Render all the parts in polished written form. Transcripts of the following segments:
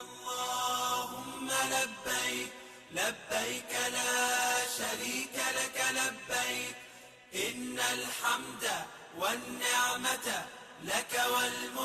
اللهم لبيك لبيك لا شريك لك لبيك إن الحمد والنعمة لك والملك.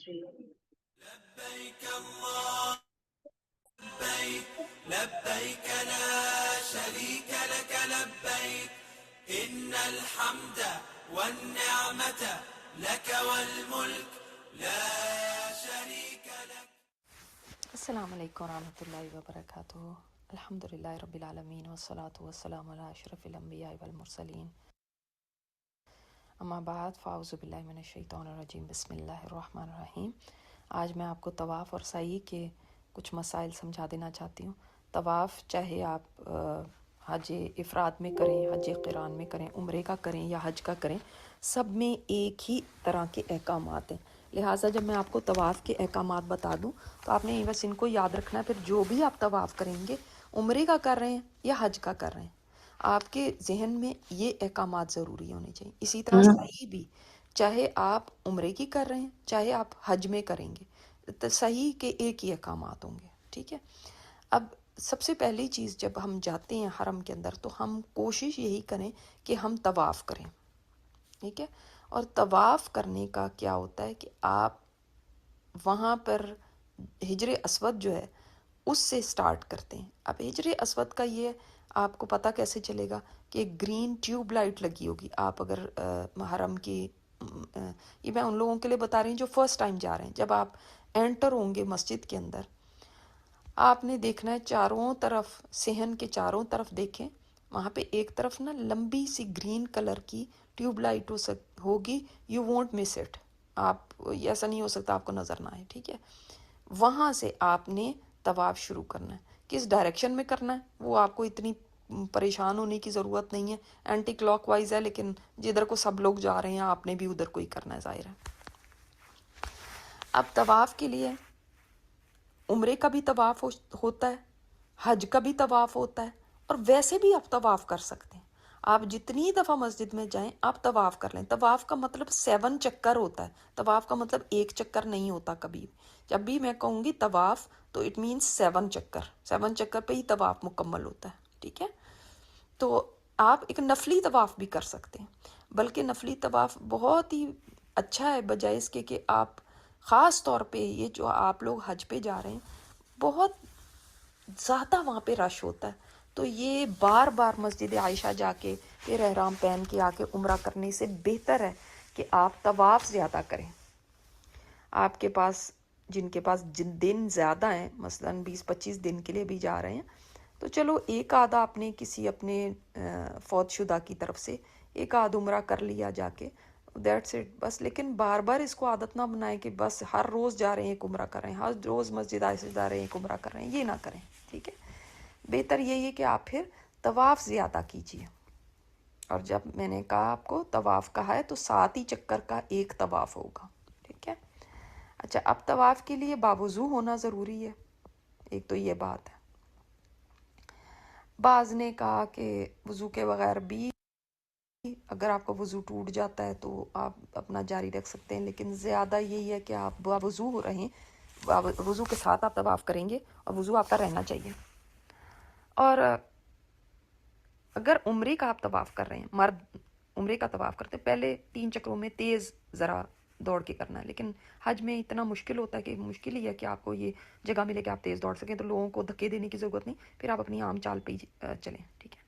3। لبيك الله لبيك لبيك لا شريك لك لبيك إن الحمد والنعمة لك والملك لا شريك لك. السلام علیکم ورحمۃ اللہ وبرکاتہ. الحمدللہ رب العالمین والصلاة والسلام علی اشرف الانبیاء والمرسلین. اما بعد فاعوذ باللہ من الشیطان الرجیم. بسم اللہ الرحمن الرحیم. آج میں آپ کو طواف اور سعی کے کچھ مسائل سمجھا دینا چاہتی ہوں. طواف چاہے آپ حج افراد میں کریں، حج قران میں کریں، عمرے کا کریں یا حج کا کریں، سب میں ایک ہی طرح کے احکامات ہیں. لہٰذا جب میں آپ کو طواف کے احکامات بتا دوں تو آپ نے بس ان کو یاد رکھنا ہے. پھر جو بھی آپ طواف کریں گے، عمرے کا کر رہے ہیں یا حج کا کر رہے ہیں، آپ کے ذہن میں یہ احکامات ضروری ہونے چاہیے. اسی طرح صحیح بھی، چاہے آپ عمرے کی کر رہے ہیں چاہے آپ حج میں کریں گے، تو صحیح کے ایک ہی احکامات ہوں گے. ٹھیک ہے. اب سب سے پہلی چیز، جب ہم جاتے ہیں حرم کے اندر تو ہم کوشش یہی کریں کہ ہم طواف کریں. ٹھیک ہے. اور طواف کرنے کا کیا ہوتا ہے کہ آپ وہاں پر حجر اسود جو ہے اس سے سٹارٹ کرتے ہیں. اب حجر اسود کا یہ آپ کو پتہ کیسے چلے گا کہ ایک گرین ٹیوب لائٹ لگی ہوگی. آپ اگر حرم کی، یہ میں ان لوگوں کے لیے بتا رہی ہوں جو فرسٹ ٹائم جا رہے ہیں، جب آپ انٹر ہوں گے مسجد کے اندر، آپ نے دیکھنا ہے چاروں طرف، صحن کے چاروں طرف دیکھیں، وہاں پہ ایک طرف نا لمبی سی گرین کلر کی ٹیوب لائٹ ہوگی. You won't miss it. آپ ایسا نہیں ہو سکتا آپ کو نظر نہ آئے. ٹھیک ہے. وہاں سے آپ نے طواف شروع کرنا ہے. کس ڈائریکشن میں کرنا ہے وہ آپ کو اتنی پریشان ہونے کی ضرورت نہیں ہے. اینٹی کلاک وائز ہے، لیکن جدھر کو سب لوگ جا رہے ہیں آپ نے بھی ادھر کو ہی کرنا ہے، ظاہر ہے. اب طواف کے لیے عمرے کا بھی طواف ہوتا ہے، حج کا بھی طواف ہوتا ہے، اور ویسے بھی آپ طواف کر سکتے ہیں. آپ جتنی دفعہ مسجد میں جائیں آپ طواف کر لیں. طواف کا مطلب 7 چکر ہوتا ہے. طواف کا مطلب ایک چکر نہیں ہوتا کبھی. جب بھی میں کہوں گی طواف تو اٹ مینس 7 چکر. 7 چکر پہ ہی طواف مکمل ہوتا ہے. ٹھیک ہے. تو آپ ایک نفلی طواف بھی کر سکتے ہیں، بلکہ نفلی طواف بہت ہی اچھا ہے، بجائے اس کے کہ آپ خاص طور پہ یہ جو آپ لوگ حج پہ جا رہے ہیں بہت زیادہ وہاں پہ رش ہوتا ہے، تو یہ بار بار مسجد عائشہ جا کے پھر احرام پہن کے آ کے عمرہ کرنے سے بہتر ہے کہ آپ طواف زیادہ کریں. آپ کے پاس، جن کے پاس دن زیادہ ہیں، مثلاً 20-25 دن کے لیے بھی جا رہے ہیں، تو چلو ایک آدھا آپ نے کسی اپنے فوت شدہ کی طرف سے ایک آدھ عمرہ کر لیا جا کے، دیٹس اٹ بس. لیکن بار بار اس کو عادت نہ بنائیں کہ بس ہر روز جا رہے ہیں ایک عمرہ کر رہے ہیں، ہر روز مسجد عائشہ جا رہے ہیں ایک عمرہ کر رہے ہیں، یہ نہ کریں. ٹھیک ہے. بہتر یہی ہے کہ آپ پھر طواف زیادہ کیجیے. اور جب میں نے کہا آپ کو طواف کہا ہے تو 7 ہی چکر کا ایک طواف ہوگا. ٹھیک ہے. اچھا، اب طواف کے لیے باوضو ہونا ضروری ہے. ایک تو یہ بات ہے. بعض نے کہا کہ وضو کے بغیر بھی اگر آپ کا وضو ٹوٹ جاتا ہے تو آپ اپنا جاری رکھ سکتے ہیں، لیکن زیادہ یہی ہے کہ آپ باوضو رہیں، وضو کے ساتھ آپ طواف کریں گے اور وضو آپ کا رہنا چاہیے. اور اگر عمرے کا آپ طواف کر رہے ہیں، مرد عمرے کا طواف کرتے ہیں، پہلے 3 چکروں میں تیز ذرا دوڑ کے کرنا ہے. لیکن حج میں اتنا مشکل ہوتا ہے کہ مشکل ہی ہے کہ آپ کو یہ جگہ ملے کہ آپ تیز دوڑ سکیں، تو لوگوں کو دھکے دینے کی ضرورت نہیں، پھر آپ اپنی عام چال پہ ہی چلیں. ٹھیک ہے.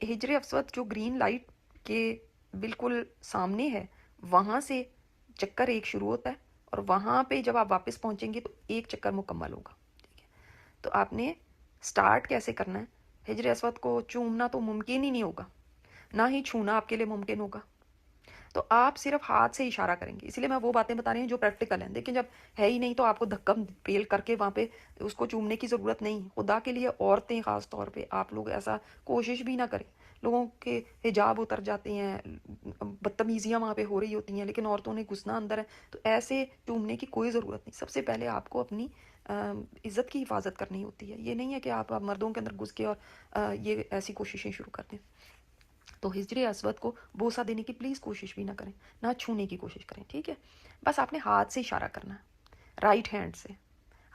حجر اسود جو گرین لائٹ کے بالکل سامنے ہے، وہاں سے چکر ایک شروع ہوتا ہے، اور وہاں پہ جب آپ واپس پہنچیں گے تو ایک چکر مکمل ہوگا. ٹھیک ہے. تو آپ نے سٹارٹ کیسے کرنا ہے؟ حجر اسود کو چومنا تو ممکن ہی نہیں ہوگا، نہ ہی چھونا آپ کے لیے ممکن ہوگا. تو آپ صرف ہاتھ سے اشارہ کریں گے. اسی لیے میں وہ باتیں بتا رہی ہوں جو پریکٹیکل ہیں. دیکھیں جب ہے ہی نہیں تو آپ کو دھکم پیل کر کے وہاں پہ اس کو چومنے کی ضرورت نہیں. خدا کے لیے عورتیں خاص طور پہ آپ لوگ ایسا کوشش بھی نہ کریں. لوگوں کے حجاب اتر جاتے ہیں, بدتمیزیاں وہاں پہ ہو رہی ہوتی ہیں, لیکن عورتوں نے گھسنا اندر ہے. تو ایسے چومنے کی کوئی ضرورت نہیں. سب سے پہلے آپ کو اپنی عزت کی حفاظت کرنی ہوتی ہے. یہ نہیں ہے کہ آپ مردوں کے اندر گھس کے اور یہ ایسی کوششیں شروع کر دیں. تو حجر اسود کو بوسہ دینے کی پلیز کوشش بھی نہ کریں, نہ چھونے کی کوشش کریں. ٹھیک ہے, بس آپ نے ہاتھ سے اشارہ کرنا ہے, رائٹ ہینڈ سے.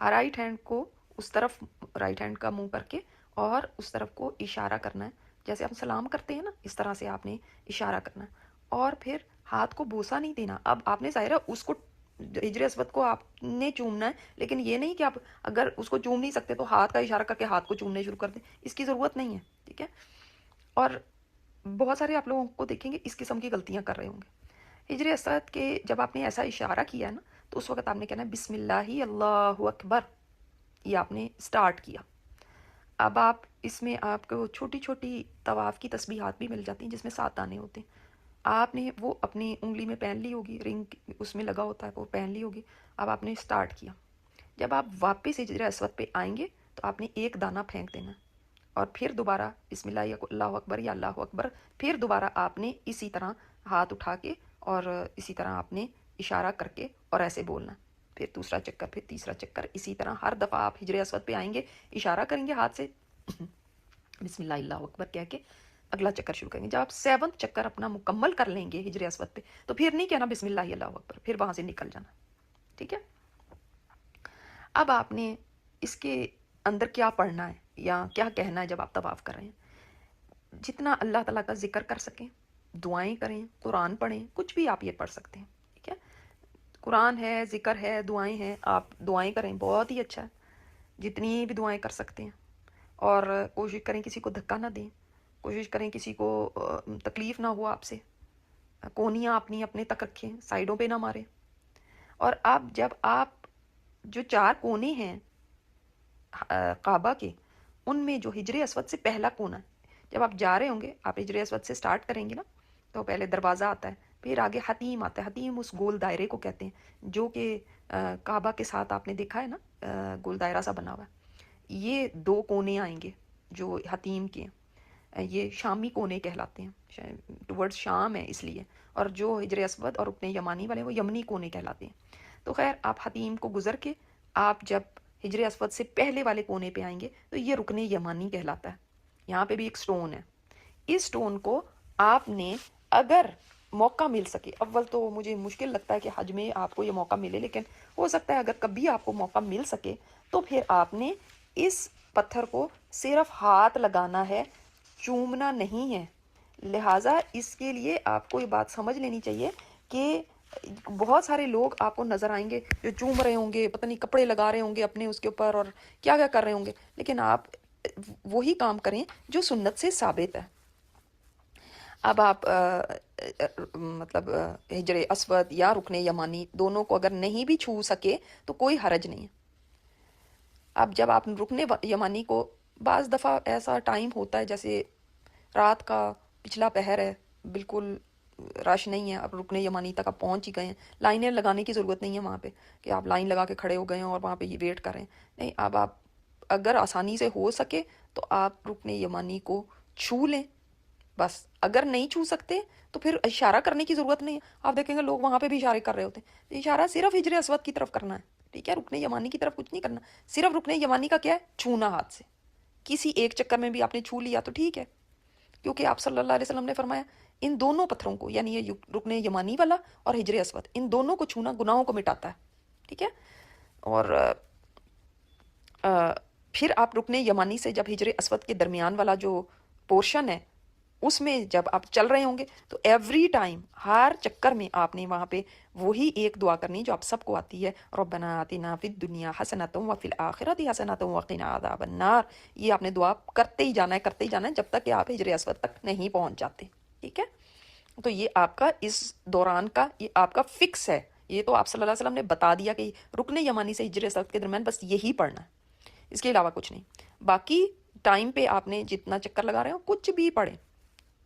رائٹ ہینڈ کو اس طرف, رائٹ ہینڈ کا منہ کر کے اور اس طرف کو اشارہ کرنا ہے. جیسے آپ سلام کرتے ہیں نا, اس طرح سے آپ نے اشارہ کرنا ہے. اور پھر ہاتھ کو بوسہ نہیں دینا. اب آپ نے ظاہر ہے اس کو حجر اسود کو آپ نے چومنا ہے, لیکن یہ نہیں کہ آپ اگر اس کو چوم نہیں سکتے تو ہاتھ کا اشارہ کر کے ہاتھ کو چومنے شروع کر دیں. اس کی ضرورت نہیں ہے. ٹھیک ہے, اور بہت سارے آپ لوگوں کو دیکھیں گے اس قسم کی غلطیاں کر رہے ہوں گے. حجر اسود کے جب آپ نے ایسا اشارہ کیا ہے نا, تو اس وقت آپ نے کہنا ہے بسم اللہ اللہ اکبر. یہ آپ نے سٹارٹ کیا. اب آپ اس میں آپ کو چھوٹی چھوٹی طواف کی تسبیحات بھی مل جاتی ہیں جس میں 7 دانے ہوتے ہیں. آپ نے وہ اپنی انگلی میں پہن لی ہوگی, رنگ اس میں لگا ہوتا ہے وہ پہن لی ہوگی. اب آپ نے سٹارٹ کیا. جب آپ واپس حجر اسود پہ آئیں گے تو آپ نے ایک دانہ پھینک دینا, اور پھر دوبارہ بسم اللہ اللہ اکبر یا اللہ اکبر. پھر دوبارہ آپ نے اسی طرح ہاتھ اٹھا کے اور اسی طرح آپ نے اشارہ کر کے اور ایسے بولنا. پھر دوسرا چکر, پھر تیسرا چکر. اسی طرح ہر دفعہ آپ حجر اسود پہ آئیں گے, اشارہ کریں گے ہاتھ سے, بسم اللہ اللہ اکبر کہہ کے اگلا چکر شروع کریں گے. جب آپ 7 چکر اپنا مکمل کر لیں گے حجر اسود پہ, تو پھر نہیں کہنا بسم اللہ اللہ اکبر, پھر وہاں سے نکل جانا. ٹھیک ہے, اب آپ نے اس کے اندر کیا پڑھنا ہے یا کیا کہنا ہے جب آپ طواف کر رہے ہیں. جتنا اللہ تعالیٰ کا ذکر کر سکیں, دعائیں کریں, قرآن پڑھیں, کچھ بھی آپ یہ پڑھ سکتے ہیں. ٹھیک ہے, قرآن ہے, ذکر ہے, دعائیں ہیں, آپ دعائیں کریں, بہت ہی اچھا ہے. جتنی بھی دعائیں کر سکتے ہیں, اور کوشش کریں کسی کو دھکا نہ دیں, کوشش کریں کسی کو تکلیف نہ ہو آپ سے. کونیاں اپنی اپنے تک رکھیں, سائڈوں پہ نہ ماریں. اور اب جب آپ جو 4 کونے ہیں کعبہ کے, ان میں جو حجر اسود سے پہلا کونا ہے, جب آپ جا رہے ہوں گے, آپ حجر اسود سے سٹارٹ کریں گے نا, تو پہلے دروازہ آتا ہے, پھر آگے حتیم آتا ہے. حتیم اس گول دائرے کو کہتے ہیں جو کہ کعبہ کے ساتھ آپ نے دیکھا ہے نا, گول دائرہ سا بنا ہوا ہے. یہ 2 کونے آئیں گے جو حتیم کے ہیں, یہ شامی کونے کہلاتے ہیں, ٹورڈز شام ہے اس لیے. اور جو حجر اسود اور رکن یمانی والے وہ یمنی کونے کہلاتے ہیں. تو خیر, آپ حتیم کو گزر کے آپ جب حجر اسود سے پہلے والے کونے پہ آئیں گے تو یہ رکن یمانی کہلاتا ہے. یہاں پہ بھی ایک سٹون ہے. اس سٹون کو آپ نے اگر موقع مل سکے, اول تو مجھے مشکل لگتا ہے کہ حج میں آپ کو یہ موقع ملے, لیکن ہو سکتا ہے اگر کبھی آپ کو موقع مل سکے تو پھر آپ نے اس پتھر کو صرف ہاتھ لگانا ہے, چومنا نہیں ہے. لہٰذا اس کے لیے آپ کو یہ بات سمجھ لینی چاہیے کہ بہت سارے لوگ آپ کو نظر آئیں گے جو چوم رہے ہوں گے, پتہ نہیں کپڑے لگا رہے ہوں گے اپنے اس کے اوپر اور کیا کیا کر رہے ہوں گے, لیکن آپ وہی کام کریں جو سنت سے ثابت ہے. اب آپ مطلب حجر اسود یا رکن یمانی دونوں کو اگر نہیں بھی چھو سکے تو کوئی حرج نہیں ہے. اب جب آپ رکن یمانی کو, بعض دفعہ ایسا ٹائم ہوتا ہے جیسے رات کا پچھلا پہر ہے, بالکل رش نہیں ہے, اب رکن یمانی تک آپ پہنچ ہی گئے ہیں, لائنیں لگانے کی ضرورت نہیں ہے وہاں پہ کہ آپ لائن لگا کے کھڑے ہو گئے ہیں اور وہاں پہ یہ ویٹ کر رہے ہیں. نہیں, اب آپ اگر آسانی سے ہو سکے تو آپ رکن یمانی کو چھو لیں بس. اگر نہیں چھو سکتے تو پھر اشارہ کرنے کی ضرورت نہیں ہے. آپ دیکھیں گے لوگ وہاں پہ بھی اشارے کر رہے ہوتے ہیں. اشارہ صرف حجر اسود کی طرف کرنا ہے. ٹھیک ہے, رکن یمانی کی طرف کچھ نہیں کرنا, صرف رکن یمانی کا کیا ہے, چھونا ہاتھ سے. کسی ایک چکر میں بھی آپ نے چھو لیا تو ٹھیک ہے, کیونکہ آپ صلی اللہ علیہ وسلم نے فرمایا ان دونوں پتھروں کو, یعنی یہ رکن یمانی والا اور حجر اسود, ان دونوں کو چھونا گناہوں کو مٹاتا ہے. ٹھیک ہے, اور پھر آپ رکن یمانی سے جب حجر اسود کے درمیان والا جو پورشن ہے اس میں جب آپ چل رہے ہوں گے تو ایوری ٹائم, ہر چکر میں آپ نے وہاں پہ وہی ایک دعا کرنی جو آپ سب کو آتی ہے, ربنا آتنا فی الدنیا حسنۃ وفی الآخرۃ حسنۃ وقنا عذاب النار. یہ آپ نے دعا کرتے ہی جانا ہے, کرتے ہی جانا ہے جب تک کہ آپ حجر اسود تک نہیں پہنچ جاتے. ٹھیک ہے, تو یہ آپ کا اس دوران کا یہ آپ کا فکس ہے. یہ تو آپ صلی اللہ علیہ وسلم نے بتا دیا کہ رکن یمانی سے حجر اسود کے درمیان بس یہی پڑھنا ہے, اس کے علاوہ کچھ نہیں. باقی ٹائم پہ آپ نے جتنا چکر لگا رہے ہو کچھ بھی پڑھیں,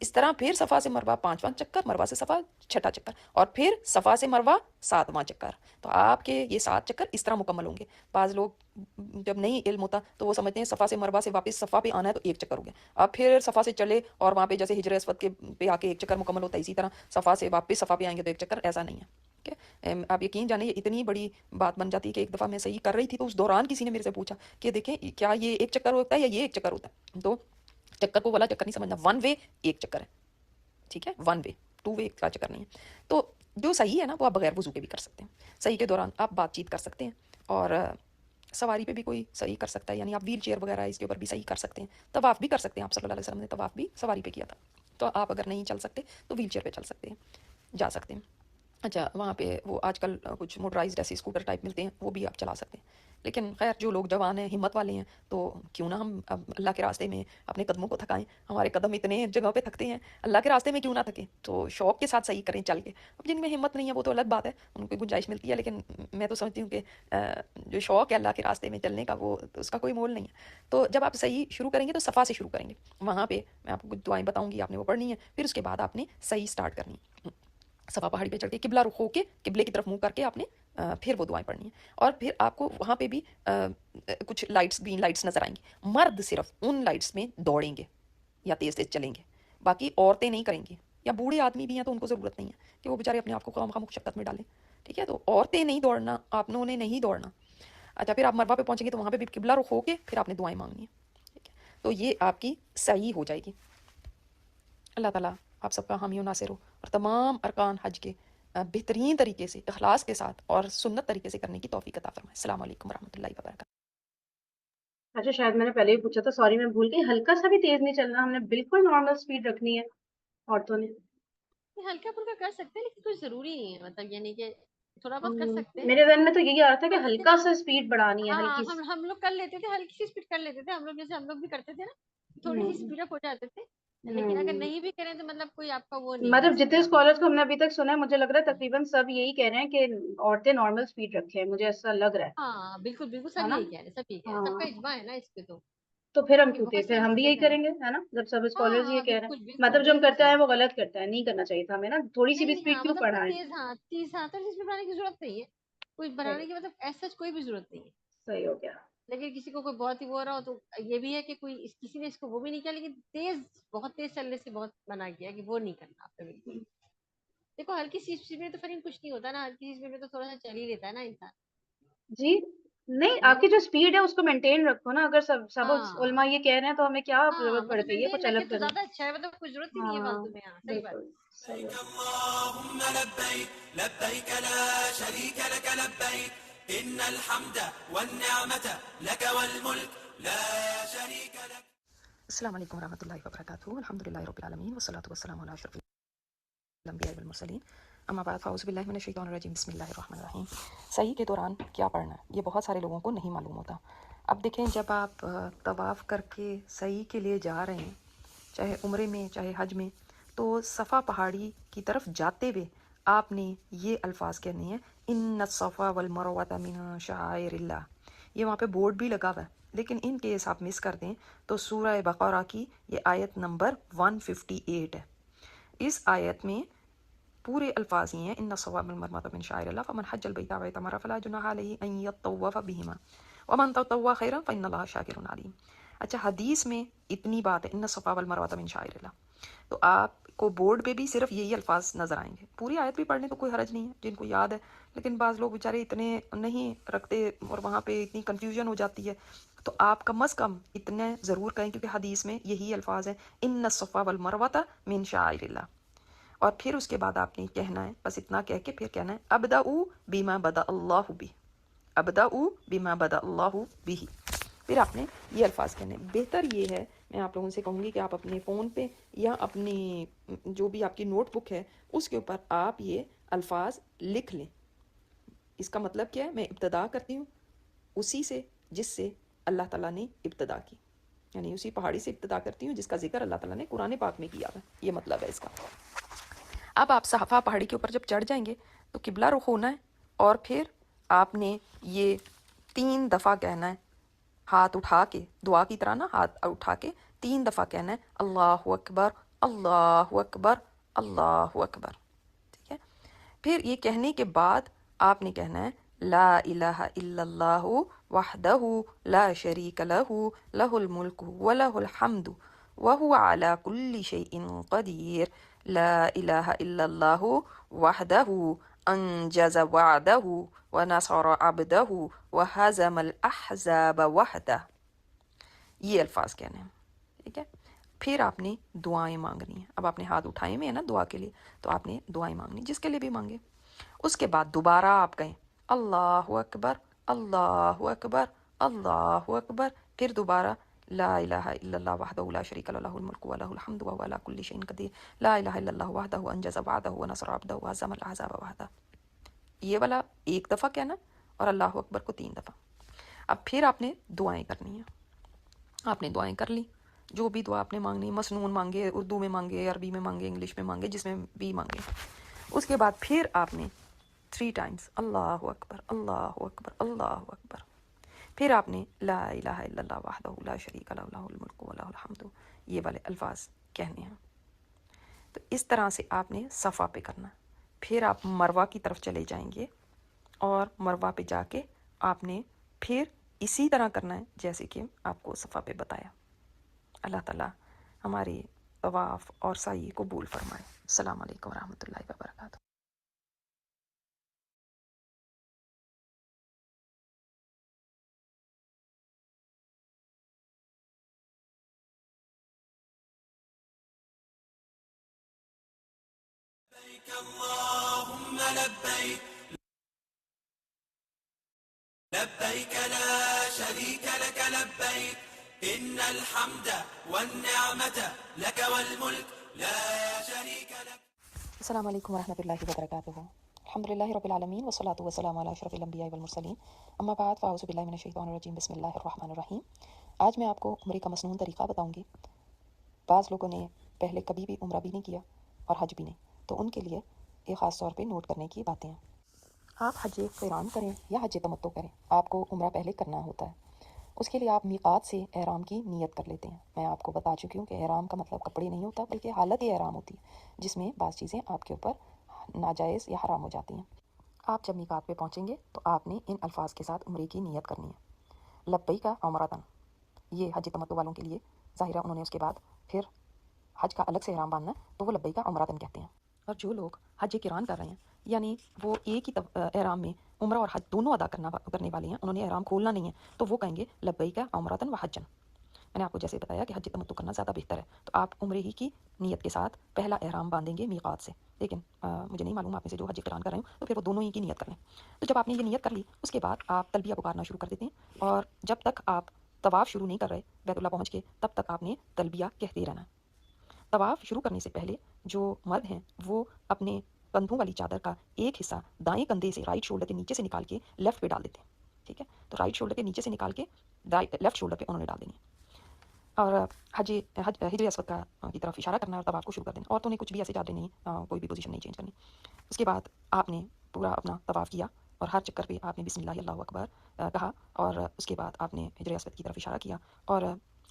اس طرح پھر صفا سے مروا 5واں چکر، مروا سے صفا 6واں چکر، اور پھر صفا سے مروا 7واں چکر. تو آپ کے یہ 7 چکر اس طرح مکمل ہوں گے. بعض لوگ جب نہیں علم ہوتا تو وہ سمجھتے ہیں صفا سے مروا سے واپس صفا پہ آنا ہے تو 1 چکر ہو گیا. آپ پھر صفا سے چلے اور وہاں پہ جیسے ہجر اسود کے پہ آ کے 1 چکر مکمل ہوتا ہے، اسی طرح صفا سے واپس صفا پہ آئیں گے تو 1 چکر. ایسا نہیں ہے. آپ یقین جانیں یہ اتنی بڑی بات بن جاتی ہے کہ ایک دفعہ میں صحیح کر رہی تھی تو اس دوران کسی نے میرے سے پوچھا کہ دیکھیں کیا یہ 1 چکر ہوتا ہے یا یہ 1 چکر ہوتا ہے. تو چکر کو والا چکر نہیں سمجھنا، 1 وے 1 چکر ہے. ٹھیک ہے، 1 وے، 2 وے کا چکر نہیں ہے. تو جو صحیح ہے نا وہ آپ بغیر وضو کے بھی کر سکتے ہیں. صحیح کے دوران آپ بات چیت کر سکتے ہیں، اور سواری پہ بھی کوئی صحیح کر سکتا ہے، یعنی آپ ویل چیئر وغیرہ اس کے اوپر بھی صحیح کر سکتے ہیں. طواف بھی کر سکتے ہیں. آپ صلی اللہ علیہ وسلم نے طواف بھی سواری پہ کیا تھا. تو آپ اگر نہیں چل سکتے تو ویل چیئر پہ چل سکتے ہیں، جا سکتے ہیں. اچھا وہاں پہ وہ آج کل کچھ موٹرائزڈ ایسے اسکوٹر ٹائپ ملتے ہیں، وہ بھی آپ چلا سکتے ہیں. لیکن خیر جو لوگ جوان ہیں، ہمت والے ہیں، تو کیوں نہ ہم اب اللہ کے راستے میں اپنے قدموں کو تھکائیں. ہمارے قدم اتنے جگہوں پہ تھکتے ہیں، اللہ کے راستے میں کیوں نہ تھکیں. تو شوق کے ساتھ صحیح کریں چل کے. اب جن میں ہمت نہیں ہے وہ تو الگ بات ہے، ان کو گنجائش ملتی ہے. لیکن میں تو سمجھتی ہوں کہ جو شوق ہے اللہ کے راستے میں چلنے کا وہ اس کا کوئی مول نہیں ہے. تو جب آپ صحیح شروع کریں گے تو صفا سے شروع کریں گے. وہاں پہ میں آپ کو کچھ دعائیں بتاؤں گی، آپ نے وہ پڑھنی ہے. پھر اس کے بعد آپ نے صحیح سٹارٹ کرنی ہے. صفا پہاڑی پہ چڑھ کے قبلہ رخ ہو کے قبلے کی طرف منہ کر کے آپ نے پھر وہ دعائیں پڑھنی ہیں. اور پھر آپ کو وہاں پہ بھی کچھ لائٹس، گرین لائٹس نظر آئیں گی. مرد صرف ان لائٹس میں دوڑیں گے یا تیز تیز چلیں گے، باقی عورتیں نہیں کریں گی. یا بوڑھے آدمی بھی ہیں تو ان کو ضرورت نہیں ہے کہ وہ بیچارے اپنے آپ کو خواہ مخواہ مشقت میں ڈالیں. ٹھیک ہے، تو عورتیں نہیں دوڑنا، آپ نے نہیں دوڑنا. اچھا پھر آپ مروا پہ پہنچیں گے تو وہاں پہ بھی قبلہ رخ ہو کے پھر آپ نے دعائیں مانگنی ہیں. ٹھیک ہے، تو یہ آپ کی صحیح ہو جائے گی. اللہ تعالیٰ آپ سب کا حامی و ناصر ہو، اور تمام ارکان حج کے بہترین طریقے سے اخلاص کے ساتھ اور سنت طریقے سے کرنے کی توفیق عطا فرمائے. السلام علیکم ورحمۃ اللہ وبرکاتہ. اچھا شاید میں نے پہلے ہی پوچھا تھا، سوری میں بھول گئی. ہلکا سا بھی تیز نہیں چلنا، ہم نے بالکل نارمل سپیڈ رکھنی ہے عورتوں نے. یہ ہلکا پھلکا کر سکتے ہیں لیکن کوئی ضروری نہیں ہے، مطلب یعنی کہ تھوڑا بہت کر سکتے ہیں. میرے ذہن میں تو یہی آ رہا تھا کہ لیکن ہلکا سا سپیڈ بڑھانی ہے، ہاں ہلکی سی. ہم لوگ کر لیتے تھے، ہلکی سی اسپیڈ کر لیتے تھے ہم لوگ، جیسے ہم لوگ بھی کرتے تھے نا، تھوڑی سی اسپیڈ اپ ہو جاتے تھے. لیکن اگر نہیں بھی کریں تو مطلب کوئی آپ کا وہ نہیں ہے مطلب اس جتنے میں. اسکالرس کو ہم نے ابھی تک سنا ہے، مجھے لگ رہا ہے تقریباً سب یہی کہہ رہے ہیں کہ عورتیں نارمل سپیڈ رکھیں. مجھے ایسا لگ رہا ہاں بالکل بالکل ہے سب نا. یہی کہہ رہے ہیں، سب یہی کہہ رہے ہیں، سب کا ہاں اجماع ہے نا اس پہ. تو پھر ہم کہ کیوں تھے، بہت پھر ساری ہم بھی چیزیں یہی کریں. کریں گے، ہے نا. جب سب ہاں اسکالرز یہ ہاں کہہ رہے بالکل ہیں، بالکل مطلب جو ہم بالکل کرتے صحیح. ہیں وہ غلط کرتا ہے، نہیں کرنا چاہیے تھا ہمیں نا. تھوڑی سی بھی نہیں اسپیڈ ہاں کیوں مطلب کوئی بڑھائیں. تیز، ہاں تیز، ہاں تو اس میں بنانے کی ضرورت نہیں ہے، کوئی بنانے کی مطلب ایسا کوئی بھی ضرورت نہیں ہے. صحیح ہو گیا. لیکن کسی کو کوئی بہت ہی وہ ہو رہا ہو تو یہ بھی ہے کہ کوئی کسی نے اس کو وہ بھی نہیں کیا، لیکن تیز، بہت تیز چلنے سے بہت منع کیا کہ وہ نہیں کرنا آپ نے بالکل. دیکھو ہلکی سی چیز میں تو فریم کچھ نہیں ہوتا نا، ہلکی چیز میں تو تھوڑا سا چل ہی لیتا ہے نا انسان. جی نہیں، آپ کی جو اسپیڈ ہے اس کو مینٹین رکھو نا. اگر سب ہاں علماء یہ کہہ رہے ہیں تو ہمیں کیا ہاں ضرورت مطلب پڑتی ہے مینٹین کچھ رکھے الگ تو کرنے. زیادہ اچھا ہے، مطلب کوئی ضرورت ہی نہیں ہے ہاں فالتو میں. ہاں صحیح بات. بالکل صحیح ہے. اللهم لبيك لبيك لا شريك لك لبيك إن الحمد والنعمة لك والملك لا شريك لك. السلام علیکم ورحمۃ اللہ وبرکاتہ. الحمد للہ رب العالمین والصلاۃ والسلام علی اشرف الانبیاء والمرسلین. اما بعد فاعوذ باللہ من الشیطان الرجیم. بسم اللہ الرحمن الرحیم. صحیح کے دوران کیا پڑھنا ہے یہ بہت سارے لوگوں کو نہیں معلوم ہوتا. اب دیکھیں جب آپ طواف کر کے صحیح کے لیے جا رہے ہیں، چاہے عمرے میں چاہے حج میں، تو صفا پہاڑی کی طرف جاتے ہوئے آپ نے یہ الفاظ کہنے ہیں، ان الصفا والمروۃ من شعائر اللہ. یہ وہاں پہ بورڈ بھی لگا ہوا ہے، لیکن ان کیس آپ مس کر دیں تو سورہ بقرہ کی یہ آیت نمبر 158 ہے. اس آیت میں پورے الفاظ یہ ہیں، ان الصفا والمروۃ من شعائر اللہ فمن حج البیت او اعتمر فلا جناح علیہ ان یطوف بہما ومن تطوع خیرا فان اللہ شاکر علیم. اچھا حدیث میں اتنی بات ہے، ان الصفا والمروۃ من شعائر اللہ، تو آپ کو بورڈ پہ بھی صرف یہی الفاظ نظر آئیں گے. پوری آیت بھی پڑھنے تو کوئی حرج نہیں ہے جن کو یاد ہے، لیکن بعض لوگ بیچارے اتنے نہیں رکھتے اور وہاں پہ اتنی کنفیوژن ہو جاتی ہے. تو آپ کم از کم اتنے ضرور کہیں، کیونکہ حدیث میں یہی الفاظ ہیں، ان الصفا والمروۃ من شعائر اللہ. اور پھر اس کے بعد آپ نے کہنا ہے، بس اتنا کہہ کے پھر کہنا ہے ابدأوا بما بدأ اللہ بہ، ابدأوا بما بدأ اللہ بہ. پھر آپ نے یہ الفاظ کہنے. بہتر یہ ہے، میں آپ لوگوں سے کہوں گی کہ آپ اپنے فون پہ یا اپنی جو بھی آپ کی نوٹ بک ہے اس کے اوپر آپ یہ الفاظ لکھ لیں. اس کا مطلب کیا ہے، میں ابتدا کرتی ہوں اسی سے جس سے اللہ تعالیٰ نے ابتدا کی، یعنی اسی پہاڑی سے ابتدا کرتی ہوں جس کا ذکر اللہ تعالیٰ نے قرآن پاک میں کیا ہے. یہ مطلب ہے اس کا. اب آپ صفا پہاڑی کے اوپر جب چڑھ جائیں گے تو قبلہ رخ ہونا ہے، اور پھر آپ نے یہ 3 دفعہ کہنا ہے، ہاتھ اٹھا کے، دعا کی طرح نا ہاتھ اٹھا کے 3 دفعہ کہنا ہے اللہ اکبر اللہ اکبر، اللہ اکبر، ٹھیک ہے۔ پھر یہ کہنے کے بعد آپ نے کہنا ہے لا الہ الا اللہ وحدہ لا شریک لہ لہ الملک ولہ الحمد وہو علی کل شیء قدیر، لا الہ الا اللہ وحدہ انجز وعدہ ونصر عبدہ وہزم الاحزاب وحدہ، یہ الفاظ کہنے ہیں، ٹھیک ہے۔ پھر آپ نے دعائیں مانگنی ہیں۔ اب آپ نے ہاتھ اٹھائے ہوئے ہیں نا دعا کے لیے، تو آپ نے دعائیں مانگنی جس کے لیے بھی مانگے۔ اس کے بعد دوبارہ آپ کہیں اللہ اکبر، اللہ اکبر، اللہ اکبر، پھر دوبارہ لا الہ الا اللہ وحدہ لا شریک لہ لہ الملک ولہ الحمد وهو علی کل شیء قدیر، لا الہ الا اللہ وحدہ انجز وعدہ ونصر عبدہ وہزم الاحزاب وحدہ، یہ والا ایک دفعہ کہنا اور اللہ اکبر کو 3 دفعہ۔ اب پھر آپ نے دعائیں کرنی ہیں۔ آپ نے دعائیں کر لی، جو بھی دعا آپ نے مانگنی، مسنون مانگے، اردو میں مانگے، عربی میں مانگے، انگلش میں مانگے، جس میں بھی مانگے۔ اس کے بعد پھر آپ نے 3 ٹائمز اللہ اکبر، اللہ اکبر، اللہ اکبر، پھر آپ نے لا الہ الا اللہ وحدہ لا شریک لہ لہ الملک ولہ الحمد، یہ والے الفاظ کہنے ہیں۔ تو اس طرح سے آپ نے صفا پہ کرنا، پھر آپ مروہ کی طرف چلے جائیں گے اور مروہ پہ جا کے آپ نے پھر اسی طرح کرنا ہے جیسے کہ آپ کو صفا پہ بتایا۔ اللہ تعالیٰ ہمارے طواف اور سعی قبول فرمائے۔ السلام علیکم ورحمۃ اللہ وبرکاتہ۔ لبيك اللهم لبيك لبيك لا شريك لك لبيك إن الحمد والنعمة لك والملك لا شريك لك۔ السلام علیکم ورحمۃ اللہ وبرکاتہ۔ الحمد للہ رب العالمین والصلاۃ والسلام علی اشرف الانبیاء والمرسلین، اما بعد فاعوذ باللہ من الشیطان الرجیم، بسم اللہ الرحمن الرحیم۔ آج میں آپ کو عمرے کا مسنون طریقہ بتاؤں گی۔ بعض لوگوں نے پہلے کبھی بھی عمرہ بھی نہیں کیا اور حج بھی نہیں، تو ان کے لیے یہ خاص طور پہ نوٹ کرنے کی باتیں ہیں۔ آپ حج قران کریں یا حج تمتع کریں، آپ کو عمرہ پہلے کرنا ہوتا ہے۔ اس کے لیے آپ میقات سے احرام کی نیت کر لیتے ہیں۔ میں آپ کو بتا چکی ہوں کہ احرام کا مطلب کپڑے نہیں ہوتا، بلکہ حالت ہی احرام ہوتی ہے، جس میں بعض چیزیں آپ کے اوپر ناجائز یا حرام ہو جاتی ہیں۔ آپ جب میقات پہ پہنچیں گے تو آپ نے ان الفاظ کے ساتھ عمرے کی نیت کرنی ہے۔ لبیک عمرۃ، یہ حج تمتع والوں کے لیے ظاہرہ انہوں نے اس کے بعد پھر حج کا الگ سے احرام باندھنا ہے، تو وہ لبیک عمرۃ کہتے ہیں۔ اور جو لوگ حج قران کر رہے ہیں، یعنی وہ ایک ہی احرام میں عمرہ اور حج دونوں ادا کرنے والے ہیں، انہوں نے احرام کھولنا نہیں ہے، تو وہ کہیں گے لبیک عمرۃ و حجن۔ میں نے آپ کو جیسے بتایا کہ حج تمتع کرنا زیادہ بہتر ہے، تو آپ عمرے ہی کی نیت کے ساتھ پہلا احرام باندھیں گے میقات سے، لیکن مجھے نہیں معلوم آپ میں سے جو حج قران کر رہے ہوں، تو پھر وہ دونوں ہی کی نیت کر لیں۔ تو جب آپ نے یہ نیت کر لی، اس کے بعد آپ تلبیہ پکارنا شروع کر دیتے ہیں، اور جب تک آپ طواف شروع نہیں کر رہے بیت اللہ پہنچ کے، تب تک آپ نے تلبیہ کہتے رہنا ہے۔ طواف شروع کرنے سے پہلے جو مرد ہیں وہ اپنے کندھوں والی چادر کا ایک حصہ دائیں کندھے سے، رائٹ شولڈر کے نیچے سے نکال کے لیفٹ پہ ڈال دیتے ہیں، ٹھیک ہے۔ تو رائٹ شولڈر کے نیچے سے نکال کے لیفٹ شولڈر پہ انہوں نے ڈال دینی ہے، اور ہجر اسود کی طرف اشارہ کرنا ہے اور طواف کو شروع کر دینا۔ عورتوں نے کچھ بھی ایسے چادریں نہیں، کوئی بھی پوزیشن نہیں چینج کرنی۔ اس کے بعد آپ نے پورا اپنا طواف کیا، اور ہر چکر پہ آپ نے بسم اللہ اللہ اکبر کہا، اور اس کے بعد آپ نے ہجر اسود کی طرف اشارہ کیا، اور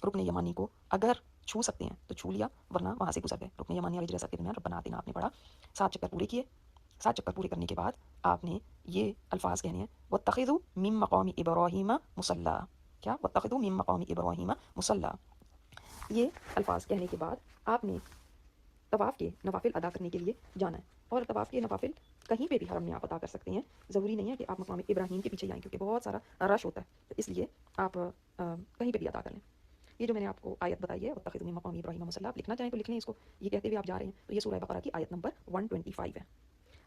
رکن یمانی کو اگر چھو سکتے ہیں تو چھو لیا، ورنہ وہاں سے گزر گئے۔ رکن یمانی اور ہجر اسود کے درمیان ربنا آتنا آپ نے پڑھا، 7 چکر پورے کیے۔ 7 چکر پورے کرنے کے بعد آپ نے یہ الفاظ کہنے ہیں واتخذوا من مقام ابراہیم مصلی، کیا؟ واتخذوا من مقام ابراہیم مصلی۔ یہ الفاظ کہنے کے بعد آپ نے طواف کے نوافل ادا کرنے کے لیے جانا ہے، اور طواف کے نوافل کہیں پہ بھی حرم میں آپ ادا کر سکتے ہیں، ضروری نہیں ہے کہ آپ مقام ابراہیم کے پیچھے جائیں، کیونکہ بہت سارا رش ہوتا ہے، تو اس لیے آپ کہیں پہ بھی ادا کر لیں۔ یہ جو میں نے آپ کو آیت بتائی ہے واتخذوا من مقام ابراہیم مصلی، آپ لکھنا چاہیں تو لکھ لیں اس کو، یہ کہتے ہوئے آپ جا رہے ہیں، تو یہ سورہ بقرہ کی آیت نمبر 125 ہے۔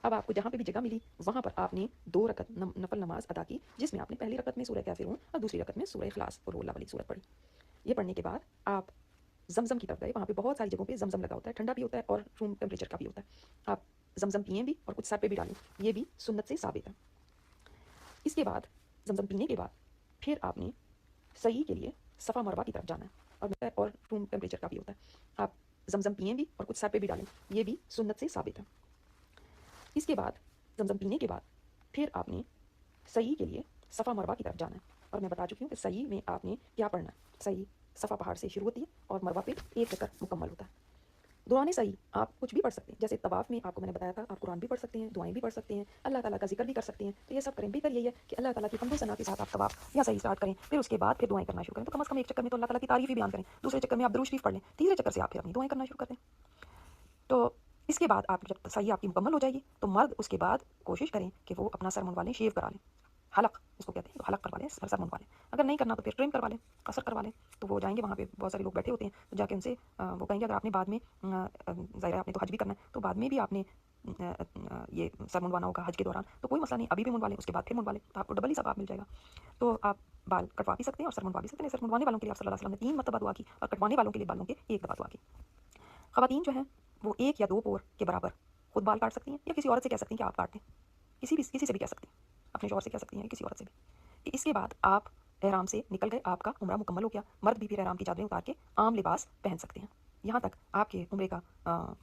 اب آپ کو جہاں پہ بھی جگہ ملی وہاں پر آپ نے 2 رکعت نفل نماز ادا کی، جس میں آپ نے پہلی رکعت میں سورہ کافرون اور دوسری رکعت میں سورہ اخلاص اور اللہ والی سورت پڑھی۔ یہ پڑھنے کے بعد آپ زمزم کی طرف گئے، وہاں پہ بہت ساری جگہوں پہ زمزم لگا ہوتا ہے، ٹھنڈا بھی ہوتا ہے اور روم ٹیمپریچر کا بھی ہوتا ہے، آپ زمزم پئیں بھی اور کچھ سر پہ بھی ڈالیں، یہ بھی سنت سے ثابت ہے۔ اس کے بعد زمزم پینے کے بعد پھر آپ نے سعی کے لیے صفا مروہ کی طرف جانا ہے، اور روم ٹیمپریچر کا بھی ہوتا ہے، آپ زمزم پئیں بھی اور کچھ سر پہ بھی ڈالیں، یہ بھی سنت سے ثابت ہے۔ اس کے بعد زمزم پینے کے بعد پھر آپ نے سعی کے لیے صفا مروہ کی طرف جانا ہے، اور میں بتا چکی ہوں کہ سعی میں آپ نے کیا پڑھنا ہے۔ سعی صفا پہاڑ سے شروع ہوتی ہے اور مروہ پہ 1 چکر مکمل ہوتا ہے۔ دوران صحیح آپ کچھ بھی پڑھ سکتے ہیں، جیسے طواف میں آپ کو میں نے بتایا تھا آپ قرآن بھی پڑھ سکتے ہیں، دعائیں بھی پڑھ سکتے ہیں، اللہ تعالیٰ کا ذکر بھی کر سکتے ہیں، تو یہ سب کریں۔ بہتر یہی ہے کہ اللہ تعالیٰ کی حمد و ثنا کے ساتھ آپ طواف یا صحیح اسٹارٹ کریں، پھر اس کے بعد پھر دعائیں کرنا شروع کریں۔ تو کم از کم ایک چکر میں تو اللہ تعالیٰ کی تعریف ہی بیان کریں، دوسرے چکر میں آپ درود شریف پڑھ لیں، تیسرے چکر سے آپ پھر اپنی دعائیں کرنا شروع کر دیں۔ تو اس کے بعد آپ جب صحیح آپ کی مکمل ہو جائے گی تو مرد اس کے بعد کوشش کریں کہ وہ اپنا سر منڈوا لیں، شیو کرا لیں، حلق اس کو کہتے ہیں، تو حلق کروا لیں، سر منڈوا لیں۔ اگر نہیں کرنا تو پھر ٹرم کروا لیں، قصر کروا لیں۔ تو وہ جائیں گے وہاں پہ بہت سارے لوگ بیٹھے ہوتے ہیں، تو جا کے ان سے وہ کہیں گے اگر آپ نے بعد میں ظاہر ہے آپ نے تو حج بھی کرنا ہے، تو بعد میں بھی آپ نے یہ سر منڈوانا ہوگا حج کے دوران، تو کوئی مسئلہ نہیں، ابھی بھی منڈوا لیں، اس کے بعد پھر منڈوا لیں، تو آپ کو ڈبل ہی ثواب مل جائے گا۔ تو آپ بال کٹوا بھی سکتے ہیں اور سر منڈوا بھی سکتے ہیں۔ سر منڈوانے والوں کے لیے آپ صلی اللہ علیہ وسلم نے 3 مرتبہ دعا کی، اور کٹوانے والوں کے لیے بالوں کے 1 دفعہ دعا کی۔ خواتین جو ہیں وہ 1 یا 2 پور کے برابر خود بال کاٹ سکتی ہیں، یا کسی عورت سے کہہ سکتی ہیں کہ آپ کاٹ دیں، کسی سے بھی کہہ سکتی ہیں، اپنے شوہر سے کہہ سکتی ہیں، کسی عورت سے بھی۔ اس کے بعد آپ احرام سے نکل گئے، آپ کا عمرہ مکمل ہو گیا۔ مرد بھی پھر احرام کی چادریں اتار کے عام لباس پہن سکتے ہیں، یہاں تک آپ کے عمرے کا